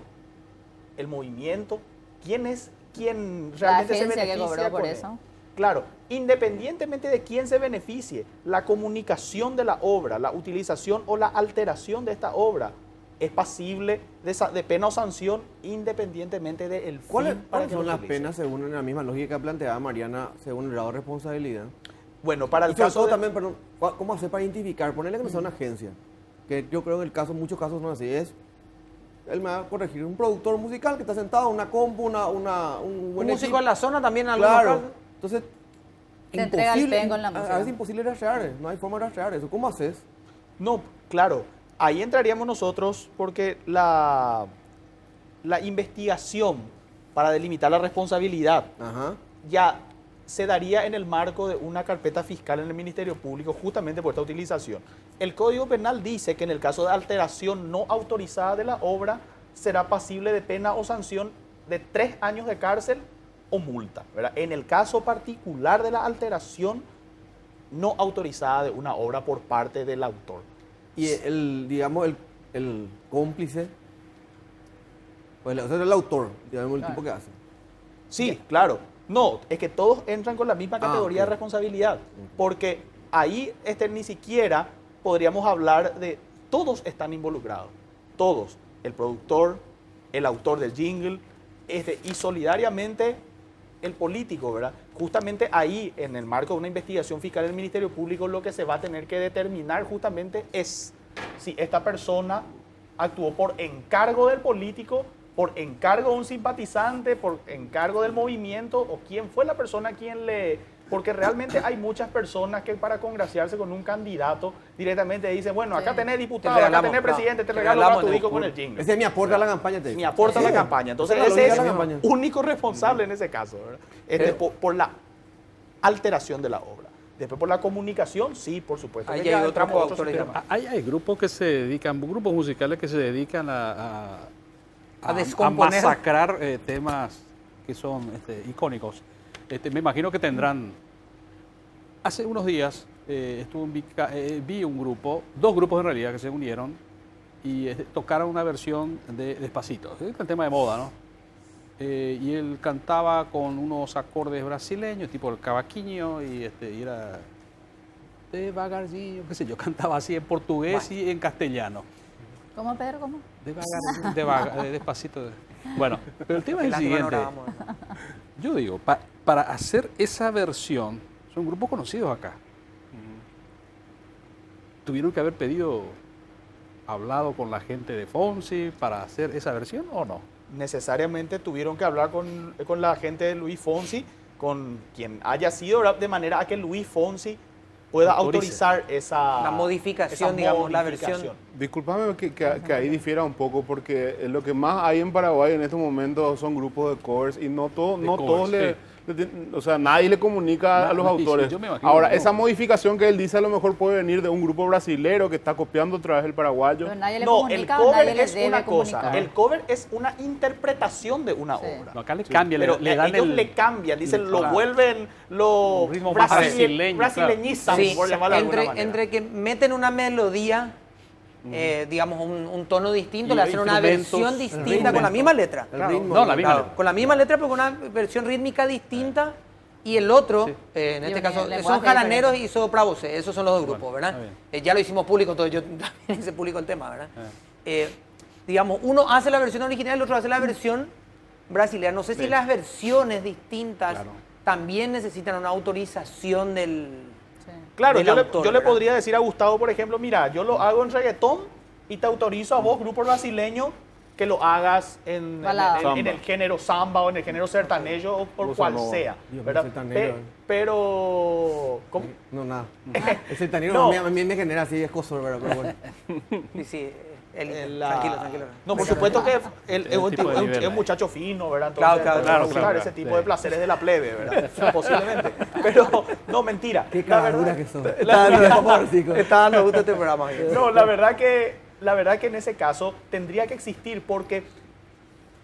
¿El movimiento? ¿Quién es quien La realmente se agencia que beneficia cobró por con eso. él? Claro, independientemente de quién se beneficie, la comunicación de la obra, la utilización o la alteración de esta obra es pasible de pena o sanción independientemente del fin ¿Cuáles para que son lo las utilice. penas según en la misma lógica que planteaba Mariana, según el grado de responsabilidad? Bueno, para Y el sobre caso todo de- también, perdón, ¿cómo hacer para identificar? Ponerle que no sea una agencia, que yo creo en muchos casos son así, él me va a corregir, un productor musical que está sentado, una compu, un Un buen músico equipo. en la zona también, en algunos Claro, casos. entonces, Te entrega el imposible, pen con la a música. veces es imposible rastrear, no hay forma de rastrear eso. ¿Cómo haces? No, claro, ahí entraríamos nosotros porque la investigación para delimitar la responsabilidad Ajá. ya se daría en el marco de una carpeta fiscal en el Ministerio Público justamente por esta utilización. El Código Penal dice que en el caso de alteración no autorizada de la obra será pasible de pena o sanción de 3 años de cárcel o multa, ¿verdad? En el caso particular de la alteración no autorizada de una obra por parte del autor. Y digamos, el cómplice, pues o sea, el autor, digamos, el tipo que hace. Sí, claro. No, es que todos entran con la misma categoría ok. de responsabilidad, porque ahí ni siquiera podríamos hablar de todos están involucrados, todos, el productor, el autor del jingle, y solidariamente el político, ¿verdad? Justamente ahí, en el marco de una investigación fiscal del Ministerio Público, lo que se va a tener que determinar justamente es si esta persona actuó por encargo del político, por encargo de un simpatizante, por encargo del movimiento, o quién fue la persona quien le... Porque realmente hay muchas personas que para congraciarse con un candidato directamente dicen, bueno, acá Sí. tenés diputado, Te acá regalamos, tenés presidente, te te regalo regalamos gratuito el con el jingle. Ese es mi aporte a la campaña, te digo. Ni aporta a la Sí. campaña. Entonces Esa es la ese lógica es de la campaña. único responsable en ese caso, ¿verdad? Por la alteración de la obra. Después por la comunicación, sí, por supuesto. Ahí que hay ya otro entramos a coautor, sistema. digamos. Hay grupos que se dedican, grupos musicales que se dedican A descomponer. masacrar temas que son icónicos. Me imagino que tendrán. Hace unos días vi un grupo, dos grupos en realidad que se unieron y tocaron una versión de Despacito. Es el tema de moda, ¿no? Y él cantaba con unos acordes brasileños, tipo el cavaquinho, y era devagarzinho, qué sé yo, cantaba así en portugués y en castellano. ¿Cómo, Pedro? ¿Cómo? Despacito. Bueno, pero el tema es el Lástima, no siguiente. grabamos. Yo digo, para hacer esa versión, son grupos conocidos acá. ¿Tuvieron que haber hablado con la gente de Fonsi para hacer esa versión o no? Necesariamente tuvieron que hablar con la gente de Luis Fonsi, con quien haya sido, ¿verdad? De manera a que Luis Fonsi pueda Autorice. autorizar esa La modificación, esa digamos, la modificación. versión. Discúlpame que ahí difiera un poco, porque lo que más hay en Paraguay en estos momentos son grupos de covers y no todos covers, o sea, nadie le comunica a los Sí, autores. yo me imagino, Ahora, no. esa modificación que él dice a lo mejor puede venir de un grupo brasilero que está copiando otra vez el paraguayo. Pero nadie le No, el comunica o nadie cover le es debe una cosa, comunicar. el cover es una interpretación de una Sí. obra. No, acá le cambian, Pero le dan ellos el... le cambian, dicen, lo claro. vuelven, lo Un ritmo más brasileño, brasileñizan, Sí, por llamarlo de alguna entre, manera. entre que meten una melodía, digamos, un tono distinto, Y le hacen una instrumentos, versión el distinta con la misma letra. El ritmo. No, la misma Claro, letra. con la misma letra, pero con una versión rítmica distinta. Y el otro, en Y este un caso, lenguaje son jaraneros diferente. y sopravoces. Esos son los dos grupos, está ¿verdad? bien. Ya lo hicimos público, entonces yo también hice público el tema, ¿verdad? Digamos, uno hace la versión original y el otro hace la versión brasileña. No sé si las versiones distintas Claro. también necesitan una autorización del... Sí. Claro, del yo, autor, yo le ¿verdad? podría decir a Gustavo, por ejemplo, mira, yo lo hago en reggaetón y te autorizo a vos, grupo brasileño, que lo hagas en Balada. el género samba o en el género sertanejo o por Bossa cual nova. sea. Dios mío, ¿verdad? sertanero. Pero... ¿cómo? No, nada. El sertanero No. a mí me genera así escosor, ¿verdad? Pero bueno. Sí, sí, La- tranquilo, tranquilo. No, por supuesto que él es un, tipo de nivel, es un muchacho fino, ¿verdad? Claro, Entonces, claro, puede claro, buscar claro. ese tipo Sí. de placeres de la plebe, ¿verdad? Posiblemente. Pero, no, mentira. Qué La caradura verdad- que son. Está dando gusto este programa. No, la verdad que en ese caso tendría que existir porque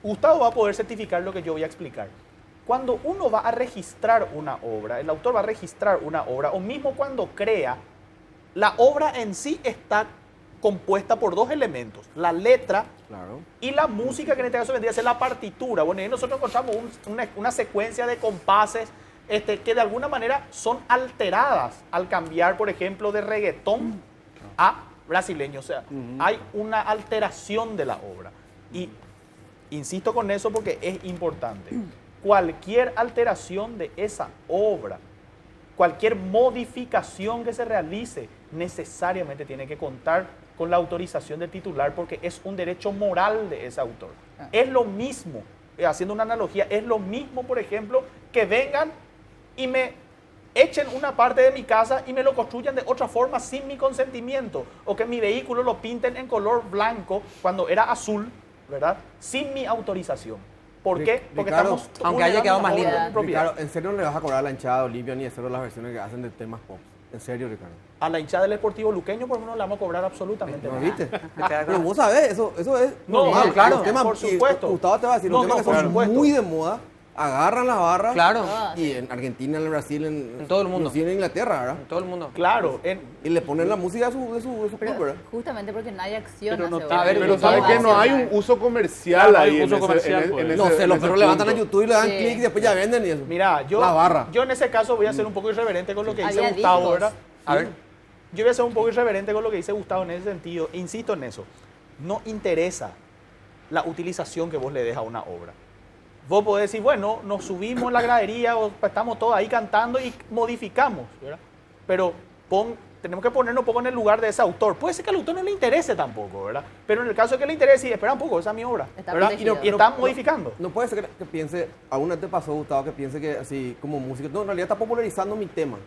Gustavo va a poder certificar lo que yo voy a explicar. Cuando uno va a registrar una obra, el autor va a registrar una obra, o mismo cuando crea, la obra en sí está compuesta por dos elementos, la letra Claro. y la música, que en este caso vendría a ser la partitura. Bueno, y nosotros encontramos una secuencia de compases que de alguna manera son alteradas al cambiar, por ejemplo, de reggaetón a brasileño. O sea, hay una alteración de la obra. Y insisto con eso porque es importante. Cualquier alteración de esa obra, cualquier modificación que se realice, necesariamente tiene que contar con la autorización del titular porque es un derecho moral de ese autor. Es lo mismo, haciendo una analogía, es lo mismo, por ejemplo, que vengan y me echen una parte de mi casa y me lo construyan de otra forma sin mi consentimiento, o que mi vehículo lo pinten en color blanco cuando era azul, ¿verdad? Sin mi autorización. ¿Por qué? Porque Ricardo, estamos aunque haya quedado más vulnerando lindo. la propiedad. Ricardo, ¿en serio no le vas a cobrar a la hinchada de Olimpia ni de cero las versiones que hacen de temas pop? ¿En serio, Ricardo? A la hinchada del Esportivo Luqueño por lo menos le vamos a cobrar absolutamente ¿No nada. viste? Pero vos sabés, eso es No, normal. claro, Los temas, por y supuesto. Gustavo te va a decir, No, los temas no, que por son supuesto. muy de moda, agarran las barras. Claro, Y en Argentina, en Brasil, en todo el mundo. inclusive en Inglaterra, ¿verdad? todo el mundo. Claro, Y le ponen la música de su Pero club, ¿verdad? justamente porque nadie acciona. Pero no se tiene- vuelve. Pero Sí, ¿sabes va que a no hay un accionar. uso comercial Claro, hay ahí un uso en ese- comercial, en pues. ese- No sé, en los ese perros levantan a punto? YouTube y le dan Sí. clic y después ya venden y eso. mira, La barra. yo en ese caso voy a ser un poco irreverente con lo que dice Había Gustavo, discos. ¿verdad? A ver. Yo voy a ser un poco irreverente con lo que dice Gustavo en ese sentido. Insisto en eso. No interesa la utilización que vos le des a una obra. Vos podés decir, bueno, nos subimos en la gradería o estamos todos ahí cantando y modificamos, ¿verdad? Pero tenemos que ponernos un poco en el lugar de ese autor. Puede ser que al autor no le interese tampoco, ¿verdad? Pero en el caso de que le interese, espera un poco, esa es mi obra, Está ¿verdad? protegido. Y está modificando. No puede ser que piense, alguna vez te pasó, Gustavo, que piense que así como música, no, en realidad está popularizando mi tema.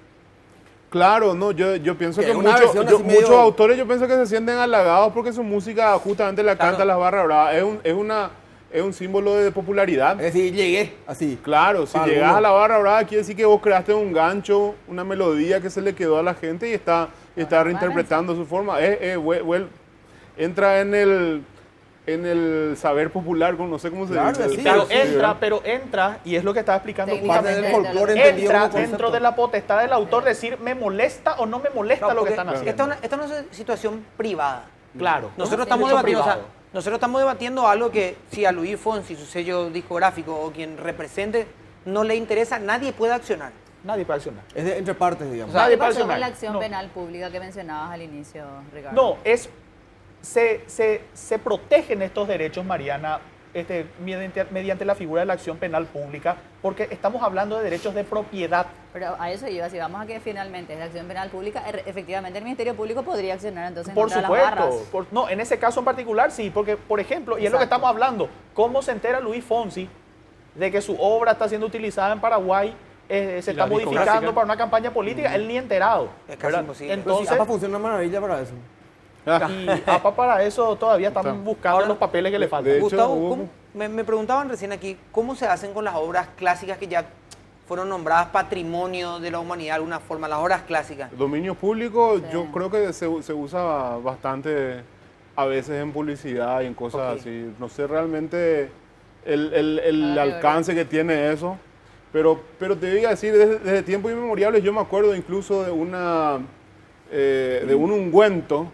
Claro, no, yo pienso Que que una versión así muchos medio- autores yo pienso que se sienten halagados porque su música justamente la Claro. canta las barras bravas. Es un símbolo de popularidad. Es decir, llegué así. Claro, si Para llegas algunos. a la barra brava quiere decir que vos creaste un gancho, una melodía que se le quedó a la gente y está reinterpretando su forma. Entra en el saber popular, no sé cómo se Claro, dice. sí, Pero sí, entra, y es lo que estaba explicando Técnicamente Parte del justamente. folclore entendido Entra como concepto. dentro de la potestad del autor decir, ¿me molesta o no me molesta Claro, lo que porque están haciendo? esta no es una situación privada. Claro. Nosotros Sí, estamos derecho debatiendo, o sea, privado. nosotros estamos debatiendo algo que si a Luis Fonsi, su sello discográfico o quien represente no le interesa, nadie puede accionar. Nadie puede accionar. Es de entre partes, digamos. O sea, Nadie ¿Qué puede pasó con accionar. la acción No. penal pública que mencionabas al inicio, Ricardo? No, se protegen estos derechos, Mariana, mediante la figura de la acción penal pública, porque estamos hablando de derechos de propiedad. Pero a eso iba, si vamos a que finalmente es la acción penal pública, efectivamente el Ministerio Público podría accionar entonces en Por contra de las barras. supuesto. No, en ese caso en particular sí, porque, por ejemplo, y es lo que Exacto. estamos hablando, ¿cómo se entera Luis Fonsi de que su obra está siendo utilizada en Paraguay? Se está la modificando discográfica. para una campaña política, él ni enterado. Es casi ¿verdad? imposible. Pero sí, Entonces, APA funciona maravilla para eso. y APA para eso todavía están Está. buscando Ahora, los papeles que le faltan. de hecho, Gustavo, hubo- ¿cómo- me preguntaban recién aquí, ¿cómo se hacen con las obras clásicas que ya fueron nombradas patrimonio de la humanidad de alguna forma, las obras clásicas? Dominio público, Sí. yo creo que se usa bastante a veces en publicidad y en cosas Ok. así. No sé realmente el Ah, alcance que tiene eso, pero te iba a decir, desde tiempos inmemoriales yo me acuerdo incluso de de un ungüento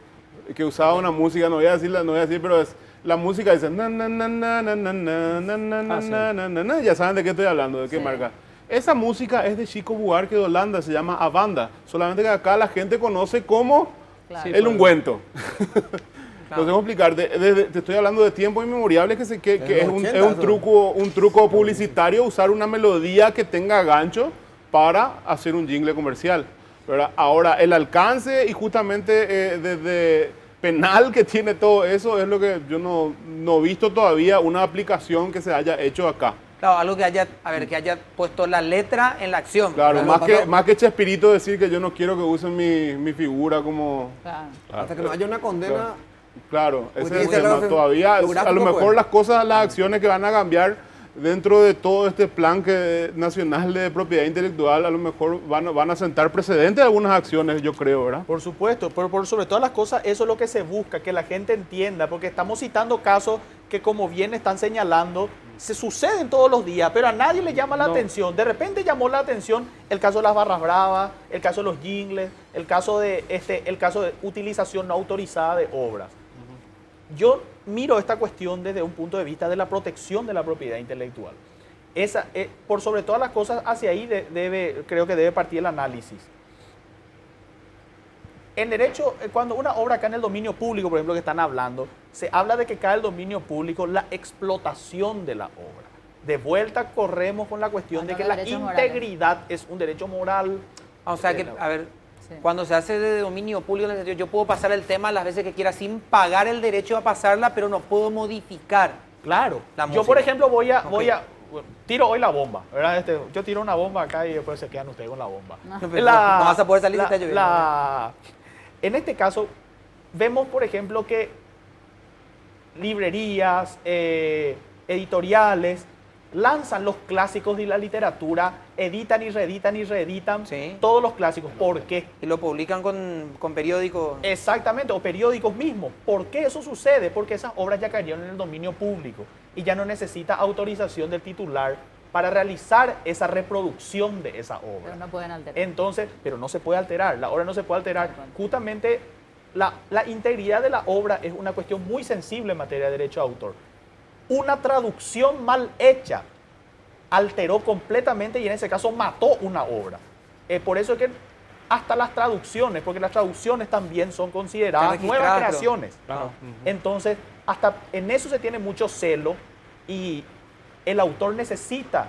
que usaba una música, no voy a decir, pero es la música dice na na na na na na na na na na sí. na na na na, ya saben de qué estoy hablando, de qué Sí. marca. Esa música es de Chico Buarque de Holanda, se llama Avanda, solamente que acá la gente conoce como Claro. el ungüento. No sé cómo explicar, te estoy hablando de tiempos inmemoriales que Desde es los un, 80 es un eso. truco publicitario usar una melodía que tenga gancho para hacer un jingle comercial, ¿verdad? Ahora, el alcance y justamente desde penal que tiene todo eso es lo que yo no he visto todavía una aplicación que se haya hecho acá. Claro, algo que haya, a ver, que haya puesto la letra en la acción. Claro, Claro, más que Chespirito decir que yo no quiero que usen mi figura como... Claro. Hasta que no haya una condena. Claro, ese Porque es el dice tema. lo- Todavía, lo a gráfico, lo mejor pues. las cosas, las acciones que van a cambiar dentro de todo este plan nacional de propiedad intelectual, a lo mejor van a sentar precedentes algunas acciones, yo creo, ¿verdad? Por supuesto, pero por sobre todas las cosas, eso es lo que se busca, que la gente entienda, porque estamos citando casos que, como bien están señalando, se suceden todos los días, pero a nadie le llama la atención. De repente llamó la atención el caso de las barras bravas, el caso de los jingles, el caso de utilización no autorizada de obras. Yo miro esta cuestión desde un punto de vista de la protección de la propiedad intelectual. Por sobre todas las cosas, hacia ahí creo que debe partir el análisis. En derecho, cuando una obra cae en el dominio público, por ejemplo, que están hablando, se habla de que cae el dominio público la explotación de la obra. De vuelta corremos con la cuestión de Los que la derechos morales. integridad es un derecho moral. O sea que, a ver, Sí. cuando se hace de dominio público, en el sentido, yo puedo pasar el tema las veces que quiera sin pagar el derecho a pasarla, pero no puedo modificar. Claro. La Yo, por música. ejemplo, tiro hoy la bomba, ¿verdad? Yo tiro una bomba acá y después se quedan ustedes con la bomba. No, pero no vas a poder salir si está lloviendo. En este caso, vemos, por ejemplo, que librerías, editoriales, lanzan los clásicos de la literatura, editan y reeditan Sí. todos los clásicos. ¿Por qué? Y lo publican con periódicos. Exactamente, o periódicos mismos. ¿Por qué eso sucede? Porque esas obras ya cayeron en el dominio público y ya no necesita autorización del titular para realizar esa reproducción de esa obra. Pero no pueden alterar. Entonces, pero no se puede alterar, la obra no se puede alterar. Tal cual. Justamente la integridad de la obra es una cuestión muy sensible en materia de derecho de autor. Una traducción mal hecha alteró completamente y en ese caso mató una obra. Por eso es que hasta las traducciones, porque las traducciones también son consideradas Están nuevas registradas, creaciones. Claro. Entonces, hasta en eso se tiene mucho celo y el autor necesita,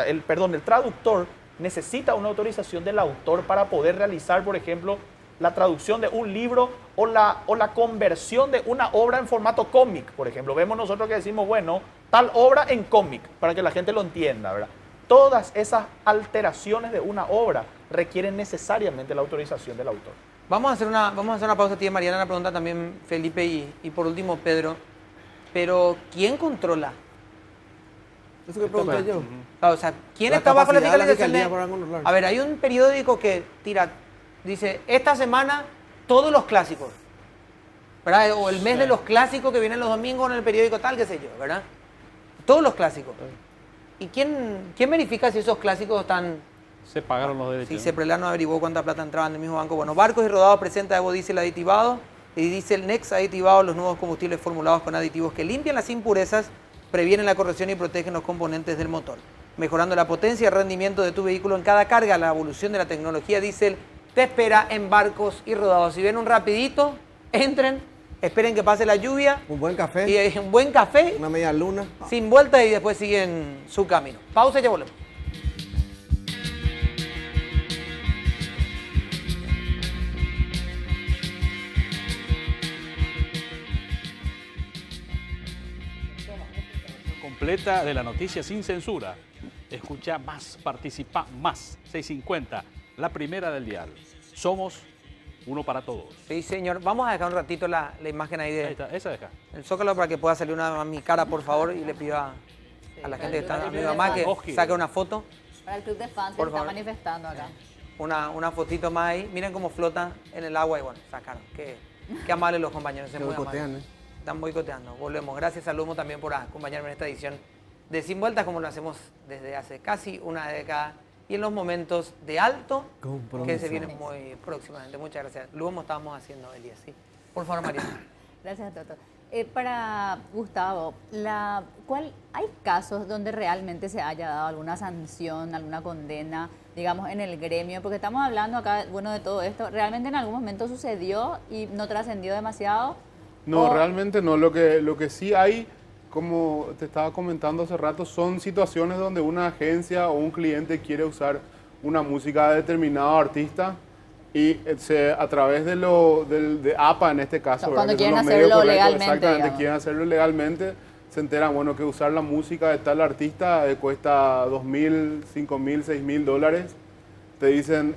el traductor necesita una autorización del autor para poder realizar, por ejemplo, la traducción de un libro o la conversión de una obra en formato cómic, por ejemplo. Vemos nosotros que decimos, bueno, tal obra en cómic, para que la gente lo entienda, ¿verdad? Todas esas alteraciones de una obra requieren necesariamente la autorización del autor. Vamos a hacer una pausa, tía Mariana, la pregunta también Felipe y por último Pedro. Pero, ¿quién controla? Eso que pregunté yo. O sea, ¿quién La está bajo la capacidad de la fiscalización? fiscalía para controlar. A ver, hay un periódico que dice, esta semana todos los clásicos, ¿verdad? O el mes de los clásicos que vienen los domingos en el periódico tal, qué sé yo, ¿verdad? Todos los clásicos. ¿Y quién verifica si esos clásicos están... Se pagaron los derechos. Si Seprelar no averiguó cuánta plata entraba en el mismo banco? Bueno, Barcos y Rodados presenta Evo Diesel aditivado y Diesel Next aditivado, los nuevos combustibles formulados con aditivos que limpian las impurezas, previenen la corrosión y protegen los componentes del motor. mejorando la potencia y el rendimiento de tu vehículo en cada carga. La evolución de la tecnología diésel te espera en Barcos y Rodados. Si ven un rapidito, entren, esperen que pase la lluvia Un buen café, y un buen café, una media luna. sin vueltas y después siguen su camino. Pausa y ya volvemos. Completa de la noticia sin censura. Escucha más, participa más. 650, la primera del dial. Somos uno para todos. Sí, señor. Vamos a dejar un ratito la imagen ahí Ahí de está, esa deja. el Zócalo para que pueda salir una a mi cara, por favor, y le pido a la gente que está, a mi mamá, que Oski. saque una foto, Para el club de fans que Por se está favor. manifestando acá. una fotito más ahí. Miren cómo flota en el agua y bueno, sacaron. Qué amables los compañeros, Que muy boicotean, amables. Están boicoteando. Volvemos. Gracias a Lumo también por acompañarme en esta edición de Sin Vueltas, como lo hacemos desde hace casi una década y en los momentos de alto Compromiso. que se vienen muy próximamente. Muchas gracias. Lumo estábamos haciendo, Elías, ¿sí? Por favor, María. Gracias, Toto. Para Gustavo, ¿hay casos donde realmente se haya dado alguna sanción, alguna condena, digamos, en el gremio? Porque estamos hablando acá, bueno, de todo esto. ¿Realmente en algún momento sucedió y no trascendió demasiado? No, O- realmente no. Lo que sí hay, como te estaba comentando hace rato, son situaciones donde una agencia o un cliente quiere usar una música de determinado artista y a través de APA en este caso, No, ¿verdad? cuando Que son quieren los medios hacerlo correctos, legalmente, exactamente, digamos. quieren hacerlo legalmente, se enteran, bueno, que usar la música de tal artista cuesta $2.000, $5.000, $6.000. Te dicen,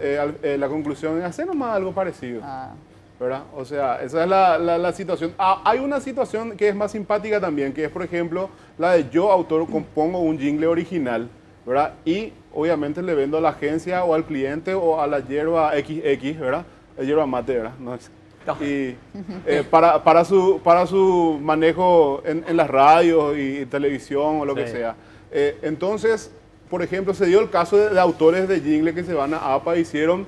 la conclusión es hacer nomás algo parecido. Ah, ¿Verdad? O sea, esa es la situación. Hay una situación que es más simpática también, que es, por ejemplo, la de yo, autor, compongo un jingle original, ¿verdad? Y obviamente le vendo a la agencia o al cliente o a la hierba XX, ¿verdad? Hierba mate, ¿verdad? No es. No. Y para su manejo en las radios y televisión o lo que Sí. sea. Entonces, por ejemplo, se dio el caso de autores de jingle que se van a APA, hicieron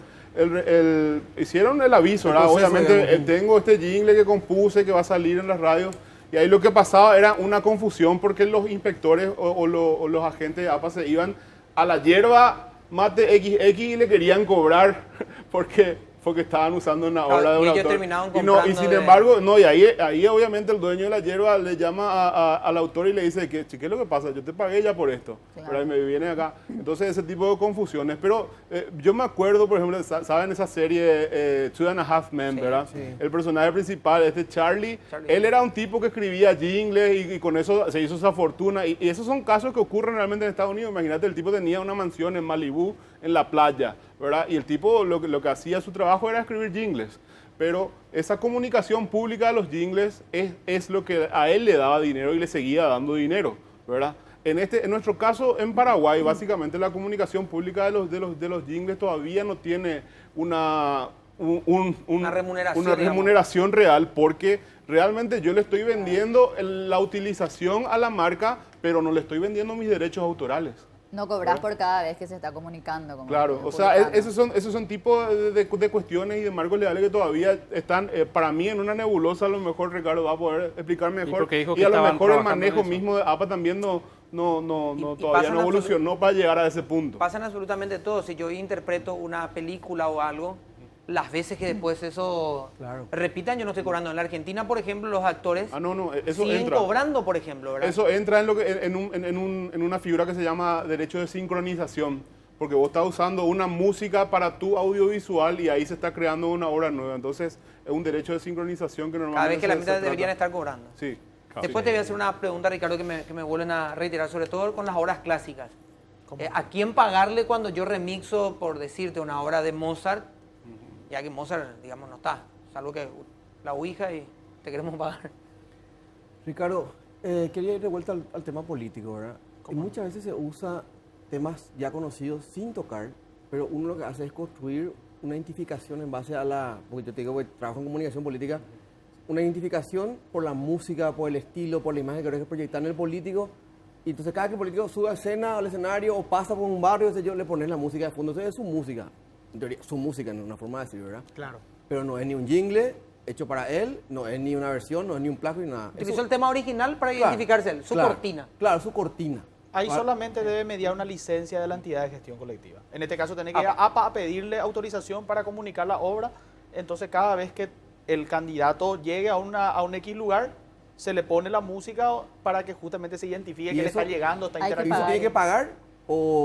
el aviso, El ¿verdad? proceso, Obviamente digamos. tengo este jingle que compuse que va a salir en las radios. Y ahí lo que pasaba era una confusión porque los inspectores o los agentes de APA se iban a la hierba mate XX y le querían cobrar porque estaban usando una Claro, obra de y un ellos autor. terminaban Y comprando sin de- embargo, no, y ahí obviamente el dueño de la hierba le llama al autor y le dice, ¿qué es lo que pasa? Yo te pagué ya por esto, Claro. ¿verdad? Y me viene acá. Entonces ese tipo de confusiones. Pero yo me acuerdo, por ejemplo, ¿saben esa serie Two and a Half Men, Sí, verdad? sí. El personaje principal, Charlie, Charlie. él era un tipo que escribía jingles y con eso se hizo esa fortuna. Y esos son casos que ocurren realmente en Estados Unidos. Imagínate, el tipo tenía una mansión en Malibú, en la playa, ¿verdad? Y el tipo lo que hacía su trabajo era escribir jingles. Pero esa comunicación pública de los jingles es lo que a él le daba dinero y le seguía dando dinero, ¿verdad? En nuestro caso, en Paraguay, básicamente la comunicación pública de los jingles todavía no tiene una remuneración, una digamos. remuneración real, porque realmente yo le estoy vendiendo la utilización a la marca, pero no le estoy vendiendo mis derechos autorales. no cobras por cada vez que se está comunicando. Como Claro, que o sea, publicando. esos son tipos de cuestiones y de marcos legales que todavía están, para mí, en una nebulosa. A lo mejor Ricardo va a poder explicar mejor. porque dijo Y que a lo estaban mejor el trabajando en manejo eso. mismo de APA también Y todavía pasan no evolucionó para llegar a ese punto. Pasan absolutamente todo. Si yo interpreto una película o algo, las veces que después eso Claro. repitan, yo no estoy cobrando. En la Argentina, por ejemplo, los actores No, eso siguen entra. cobrando, por ejemplo, ¿verdad? Eso entra en una figura que se llama derecho de sincronización, porque vos estás usando una música para tu audiovisual y ahí se está creando una obra nueva. Entonces, es un derecho de sincronización que normalmente Cada vez que la se mitad trata. deberían estar cobrando. Sí. Después te voy a hacer una pregunta, Ricardo, que me vuelven a reiterar, sobre todo con las obras clásicas. ¿A quién pagarle cuando yo remixo, por decirte, una obra de Mozart? Ya que Mozart, digamos, no está, salvo que la Ouija y te queremos pagar. Ricardo, quería ir de vuelta al tema político, ¿verdad? Y muchas veces se usa temas ya conocidos sin tocar, pero uno lo que hace es construir una identificación en base a porque yo te digo que trabajo en comunicación política, una identificación por la música, por el estilo, por la imagen que querés proyectar en el político. Y entonces cada que el político sube a escena, al escenario o pasa por un barrio, yo le pones la música de fondo. Entonces es su música, en teoría, su música, no es una forma de decir, ¿verdad? Claro. Pero no es ni un jingle hecho para él, no es ni una versión, no es ni un plagio ni nada. Utilizó Eso- el tema original para Claro, identificarse él, su claro, cortina. Claro, su cortina. Ahí solamente debe mediar una licencia de la entidad de gestión colectiva. En este caso, tiene que ir a APA a pedirle autorización para comunicar la obra. Entonces, cada vez que el candidato llegue a un X lugar, se le pone la música para que justamente se identifique ¿Y que le eso está llegando, está hay que ¿Y eso interactuando. tiene que pagar?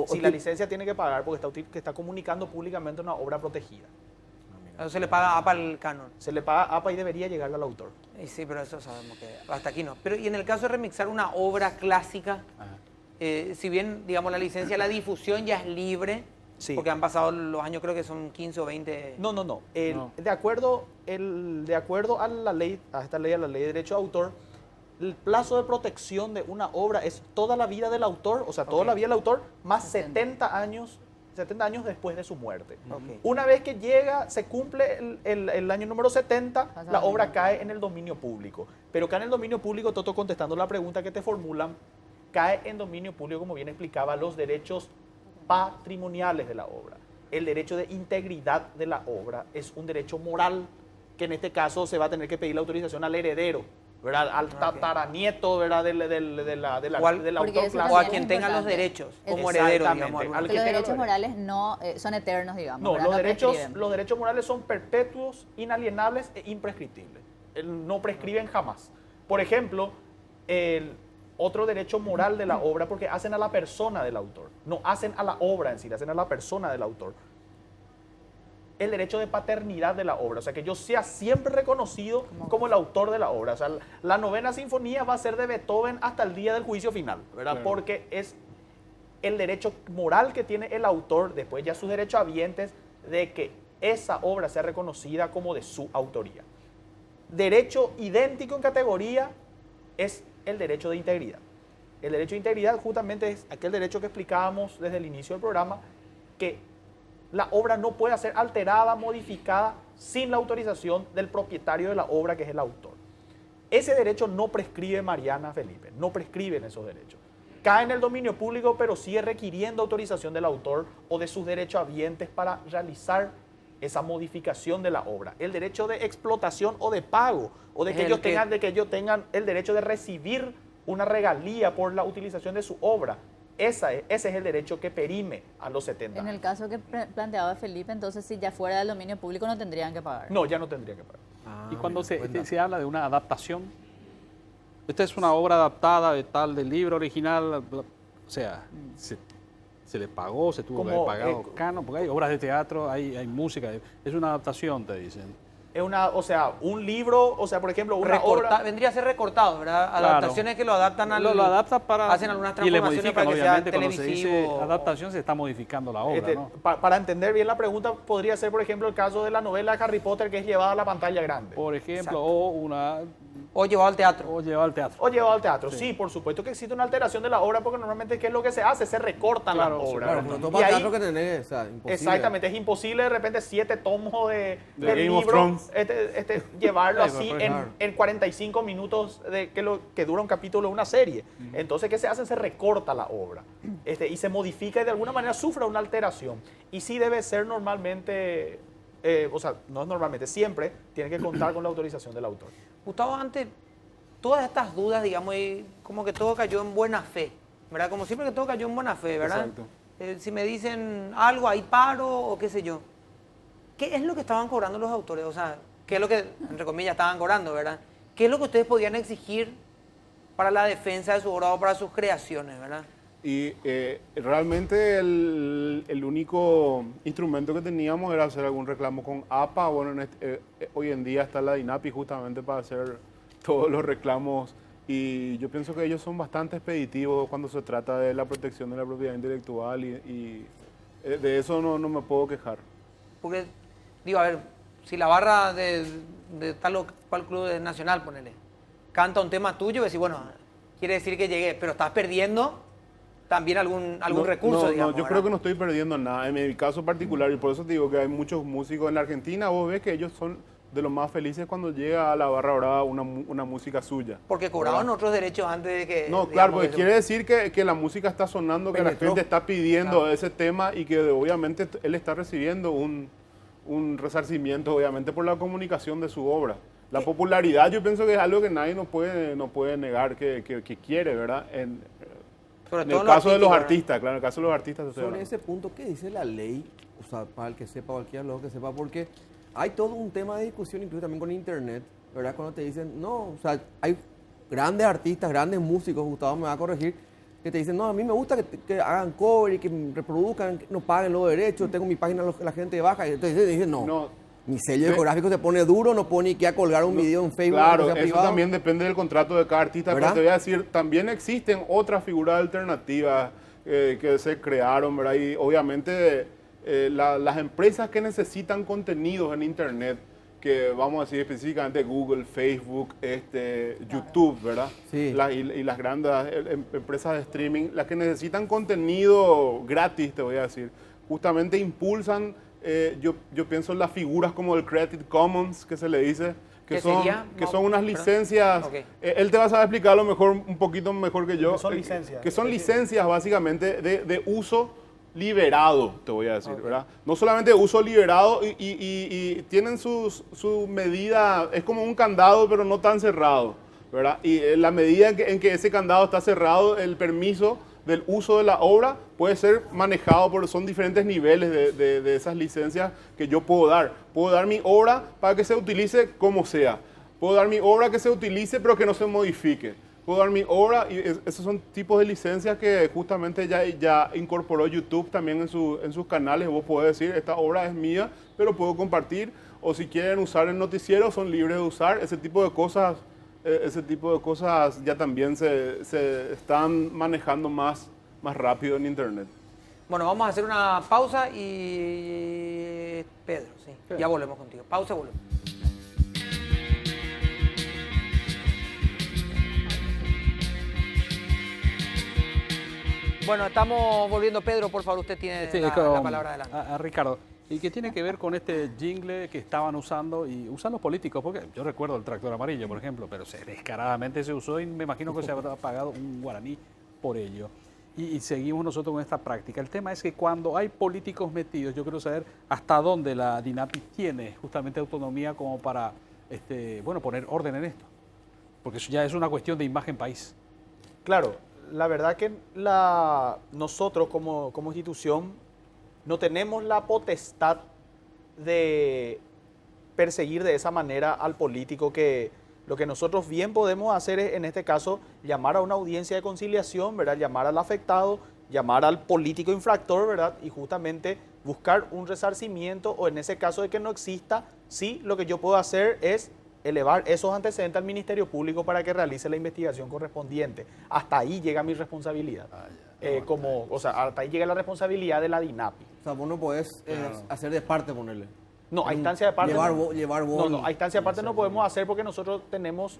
Si la licencia tiene que pagar porque que está comunicando públicamente una obra protegida. Entonces le paga APA el canon. Se le paga APA y debería llegarle al autor. Y sí, pero eso sabemos que hasta aquí no. Pero y en el caso de remixar una obra clásica, si bien, digamos, la licencia, la difusión ya es libre, Sí. porque han pasado los años, creo que son 15 o 20. No. De acuerdo a la ley, a esta ley, a la ley de derecho de autor, el plazo de protección de una obra es toda la vida del autor, o sea, toda la vida del autor, más 70 años después de su muerte. Ok. Una vez que llega, se cumple el año número 70, Pasa la la obra vida. cae en el dominio público. Pero cae en el dominio público, Toto, contestando la pregunta que te formulan, cae en dominio público, como bien explicaba, los derechos patrimoniales de la obra. El derecho de integridad de la obra es un derecho moral que en este caso se va a tener que pedir la autorización al heredero, ¿verdad? Al tataranieto, ¿verdad? Del O al- del porque autor eso O a clásico. quien tenga los importante. derechos, Es- como heredero, Exactamente, digamos. al alguno. que Los tenga derechos los morales no son eternos, digamos. No, ¿verdad? los prescriben. derechos morales son perpetuos, inalienables e imprescriptibles. No prescriben jamás. Por ejemplo, el otro derecho moral de la obra, porque hacen a la persona del autor, no hacen a la obra en sí, le hacen a la persona del autor. El derecho de paternidad de la obra, o sea, que yo sea siempre reconocido como el autor de la obra. O sea, la novena sinfonía va a ser de Beethoven hasta el día del juicio final, ¿verdad? Claro. Porque es el derecho moral que tiene el autor, después ya sus derechos de que esa obra sea reconocida como de su autoría. Derecho idéntico en categoría es el derecho de integridad. El derecho de integridad justamente es aquel derecho que explicábamos desde el inicio del programa, que la obra no puede ser alterada, modificada, sin la autorización del propietario de la obra, que es el autor. Ese derecho no prescribe, Mariana, Felipe, no prescriben esos derechos. Cae en el dominio público, pero sigue requiriendo autorización del autor o de sus derechohabientes para realizar esa modificación de la obra. El derecho de explotación o de pago, o de Es que el ellos que- tengan, tengan el derecho de recibir una regalía por la utilización de su obra. Ese es el derecho que perime a los 70 En el años. caso que planteaba Felipe, entonces si ya fuera del dominio público no tendrían que pagar. No, ya no tendría que pagar. Y cuando mira, cuenta. se habla de una adaptación, esta es una obra adaptada de tal del libro original, o sea, se le pagó, se tuvo que Como, haber pagado canon, porque hay obras de teatro, hay música, es una adaptación, te dicen. Es un libro, o sea, por ejemplo, una obra... Vendría a ser recortado, ¿verdad? Claro. Adaptaciones que lo adaptan al... Lo adapta para... Hacen algunas y le transformaciones modifican, para que sea obviamente, cuando se dice televisivo. adaptación se está modificando la obra, Este, ¿no? para entender bien la pregunta, podría ser, por ejemplo, el caso de la novela Harry Potter, que es llevada a la pantalla grande. Por ejemplo, Exacto. o una... O llevado al teatro. o llevar al teatro. O llevado al teatro. Sí, por supuesto que existe una alteración de la obra, porque normalmente, ¿qué es lo que se hace? Se recortan Claro, las sí, obras. Claro, ¿verdad? pero Y toma ahí- teatro que tenés, o sea, imposible. Exactamente, es imposible de repente 7 tomos del Game of libro, Thrones. llevarlo Ay, así pues, en, claro. en 45 minutos que dura un capítulo de una serie. Entonces, ¿qué se hace? Se recorta la obra y se modifica y de alguna manera sufre una alteración. Y sí debe ser normalmente, o sea, no es normalmente, siempre tiene que contar con la autorización del autor. Gustavo, antes, todas estas dudas, digamos, y como que todo cayó en buena fe, ¿verdad? Como siempre que todo cayó en buena fe, ¿verdad? Exacto. Si me dicen algo, ahí paro o qué sé yo. ¿Qué es lo que estaban cobrando los autores? O sea, ¿qué es lo que, entre comillas, estaban cobrando, verdad? ¿Qué es lo que ustedes podían exigir para la defensa de su obra o para sus creaciones, verdad? Y realmente el único instrumento que teníamos era hacer algún reclamo con APA. Bueno, hoy en día está la DINAPI justamente para hacer todos los reclamos. Y yo pienso que ellos son bastante expeditivos cuando se trata de la protección de la propiedad intelectual y de eso no me puedo quejar. Porque, digo, a ver, si la barra de tal o cual club nacional, ponele, canta un tema tuyo, y decís, bueno, quiere decir que llegué, pero estás perdiendo también algún recurso, digamos. Yo creo que no estoy perdiendo nada. En mi caso particular, y por eso te digo que hay muchos músicos en la Argentina, vos ves que ellos son de los más felices cuando llega a la barra brava una música suya. Porque cobraban otros derechos antes de que... No, digamos, claro, porque que- quiere decir que la música está sonando, que la Penetró. gente está pidiendo ese tema y que obviamente él está recibiendo un resarcimiento, obviamente, por la comunicación de su obra. La popularidad yo pienso que es algo que nadie no puede negar que quiere, ¿verdad? Sobre En todo el en lo caso de los artístico, artistas, claro, en el caso de los artistas. te estoy Sobre hablando. ese punto, ¿qué dice la ley? O sea, para el que sepa, cualquiera luego que sepa, porque hay todo un tema de discusión, incluso también con internet, ¿verdad? Cuando te dicen, no, o sea, hay grandes artistas, grandes músicos, Gustavo me va a corregir, que te dicen, no, a mí me gusta que hagan cover y que reproduzcan, que no paguen los derechos, tengo mi página, la gente baja, y entonces dicen, no, No. mi sello discográfico se pone duro, no puedo ni que a colgar un video en Facebook. Claro, aunque sea eso privado. también depende del contrato de cada artista, ¿Verdad? pero te voy a decir, también existen otras figuras alternativas que se crearon, ¿verdad? Y obviamente las empresas que necesitan contenidos en Internet, que vamos a decir específicamente Google, Facebook, YouTube, ¿verdad? Sí. Y las grandes empresas de streaming, las que necesitan contenido gratis, te voy a decir, justamente impulsan, yo pienso en las figuras como el Creative Commons, que se le dice, ¿Qué sería? que son unas Perdón. licencias, Ok. él te va a saber explicarlo mejor, un poquito mejor que yo. ¿Qué son licencias? Que son licencias básicamente de uso liberado, te voy a decir, ¿verdad? No solamente de uso liberado y tienen su medida, es como un candado, pero no tan cerrado, ¿verdad? Y en la medida en que ese candado está cerrado, el permiso del uso de la obra puede ser manejado son diferentes niveles de esas licencias que yo puedo dar. Puedo dar mi obra para que se utilice como sea. Puedo dar mi obra que se utilice pero que no se modifique. Puedo dar mi obra y esos son tipos de licencias que justamente ya incorporó YouTube también en sus canales. Vos podés decir, esta obra es mía, pero puedo compartir. O si quieren usar el noticiero, son libres de usar. Ese tipo de cosas ya también se están manejando más rápido en Internet. Bueno, vamos a hacer una pausa y... Pedro, sí. Ya volvemos contigo. Pausa y volvemos. Bueno, estamos volviendo. Pedro, por favor, usted tiene Sí, la palabra adelante. a Ricardo, y que tiene que ver con este jingle que estaban usando y usan los políticos, porque yo recuerdo el tractor amarillo, por ejemplo, pero descaradamente se usó y me imagino que se habrá pagado un guaraní por ello. Y seguimos nosotros con esta práctica. El tema es que cuando hay políticos metidos, yo quiero saber hasta dónde la DINAPI tiene justamente autonomía como para poner orden en esto, porque eso ya es una cuestión de imagen país. Claro, la verdad que nosotros como institución no tenemos la potestad de perseguir de esa manera al político. Que lo que nosotros bien podemos hacer es, en este caso, llamar a una audiencia de conciliación, ¿verdad? Llamar al afectado, llamar al político infractor, ¿verdad? Y justamente buscar un resarcimiento, o en ese caso de que no exista, sí, lo que yo puedo hacer es elevar esos antecedentes al Ministerio Público para que realice la investigación correspondiente. Hasta ahí llega mi responsabilidad. Hasta ahí llega la responsabilidad de la DINAPI. O sea, vos no podés hacer de parte, ponerle. No, a instancia de parte. Llevar vos. No, a instancia de parte no podemos hacer porque nosotros tenemos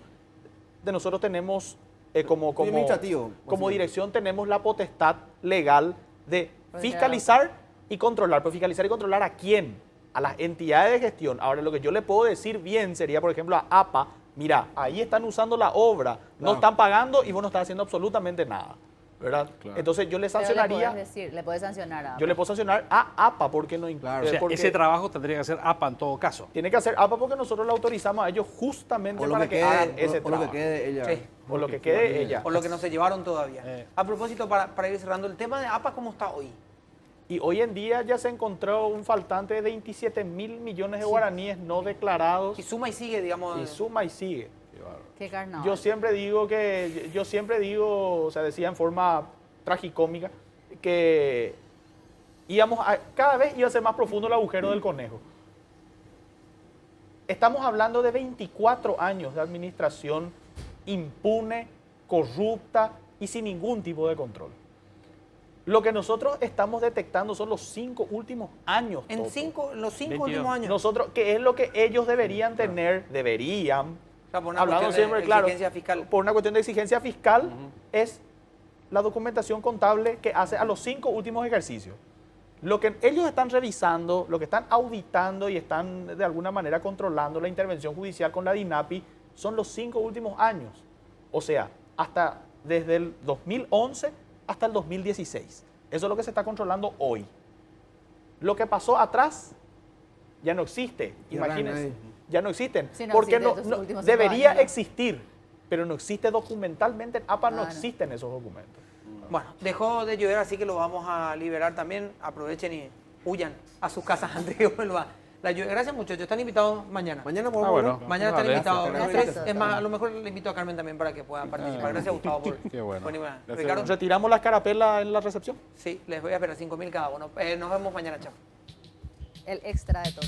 como administrativo, como básicamente. dirección tenemos la potestad legal de fiscalizar y controlar. Pero fiscalizar y controlar ¿a quién? A las entidades de gestión. Ahora, lo que yo le puedo decir bien sería, por ejemplo, a APA, mira, ahí están usando la obra, no Claro. están pagando y vos no estás haciendo absolutamente nada, ¿verdad? Claro. Entonces yo le Pero sancionaría, le puedes sancionar a... yo le puedo sancionar a APA porque no Claro. O sea, porque ese trabajo tendría que hacer APA en todo caso. tiene que hacer APA porque nosotros la autorizamos a ellos justamente para que hagan ese o lo trabajo. que quede ella. Sí. O lo que quede ella. Por lo que no se llevaron todavía. A propósito, para ir cerrando, el tema de APA, ¿cómo está hoy? Y hoy en día ya se encontró un faltante de 27 mil millones de guaraníes no declarados. Y suma y sigue, digamos. Y suma y sigue. Qué carnaval. Yo siempre digo, o sea, decía en forma tragicómica, que cada vez iba a ser más profundo el agujero del conejo. Estamos hablando de 24 años de administración impune, corrupta y sin ningún tipo de control. Lo que nosotros estamos detectando son los 5 últimos años. En Toto. los 5 22. últimos años. Nosotros, que es lo que ellos deberían tener, deberían, O sea, por una hablando cuestión de siempre, claro, exigencia fiscal. por una cuestión de exigencia fiscal, es la documentación contable que hace a los 5 últimos ejercicios. Lo que ellos están revisando, lo que están auditando y están de alguna manera controlando la intervención judicial con la DINAPI son los 5 últimos años. O sea, desde el 2011 hasta el 2016. Eso es lo que se está controlando hoy. Lo que pasó atrás ya no existe. Tierra de Imagínense. nadie. Ya no existen. Sí, no porque existe estos últimos 5 debería años, ¿no? existir, pero no existe documentalmente. En APA no Claro. existen esos documentos. Bueno, dejó de llover, así que lo vamos a liberar también. Aprovechen y huyan a sus casas antes que vuelva la lluvia. Gracias, muchachos. Están invitados mañana. Mañana podemos bueno. Mañana están Vale, invitados los gracias. tres. Es más, a lo mejor le invito a Carmen también para que pueda participar. Gracias, Gustavo, por Qué bueno. venir. Gracias. Ricardo, ¿Retiramos la escarapela en la recepción? sí, les voy a esperar 5.000 cada uno. Nos vemos mañana, chao. El extra de todo.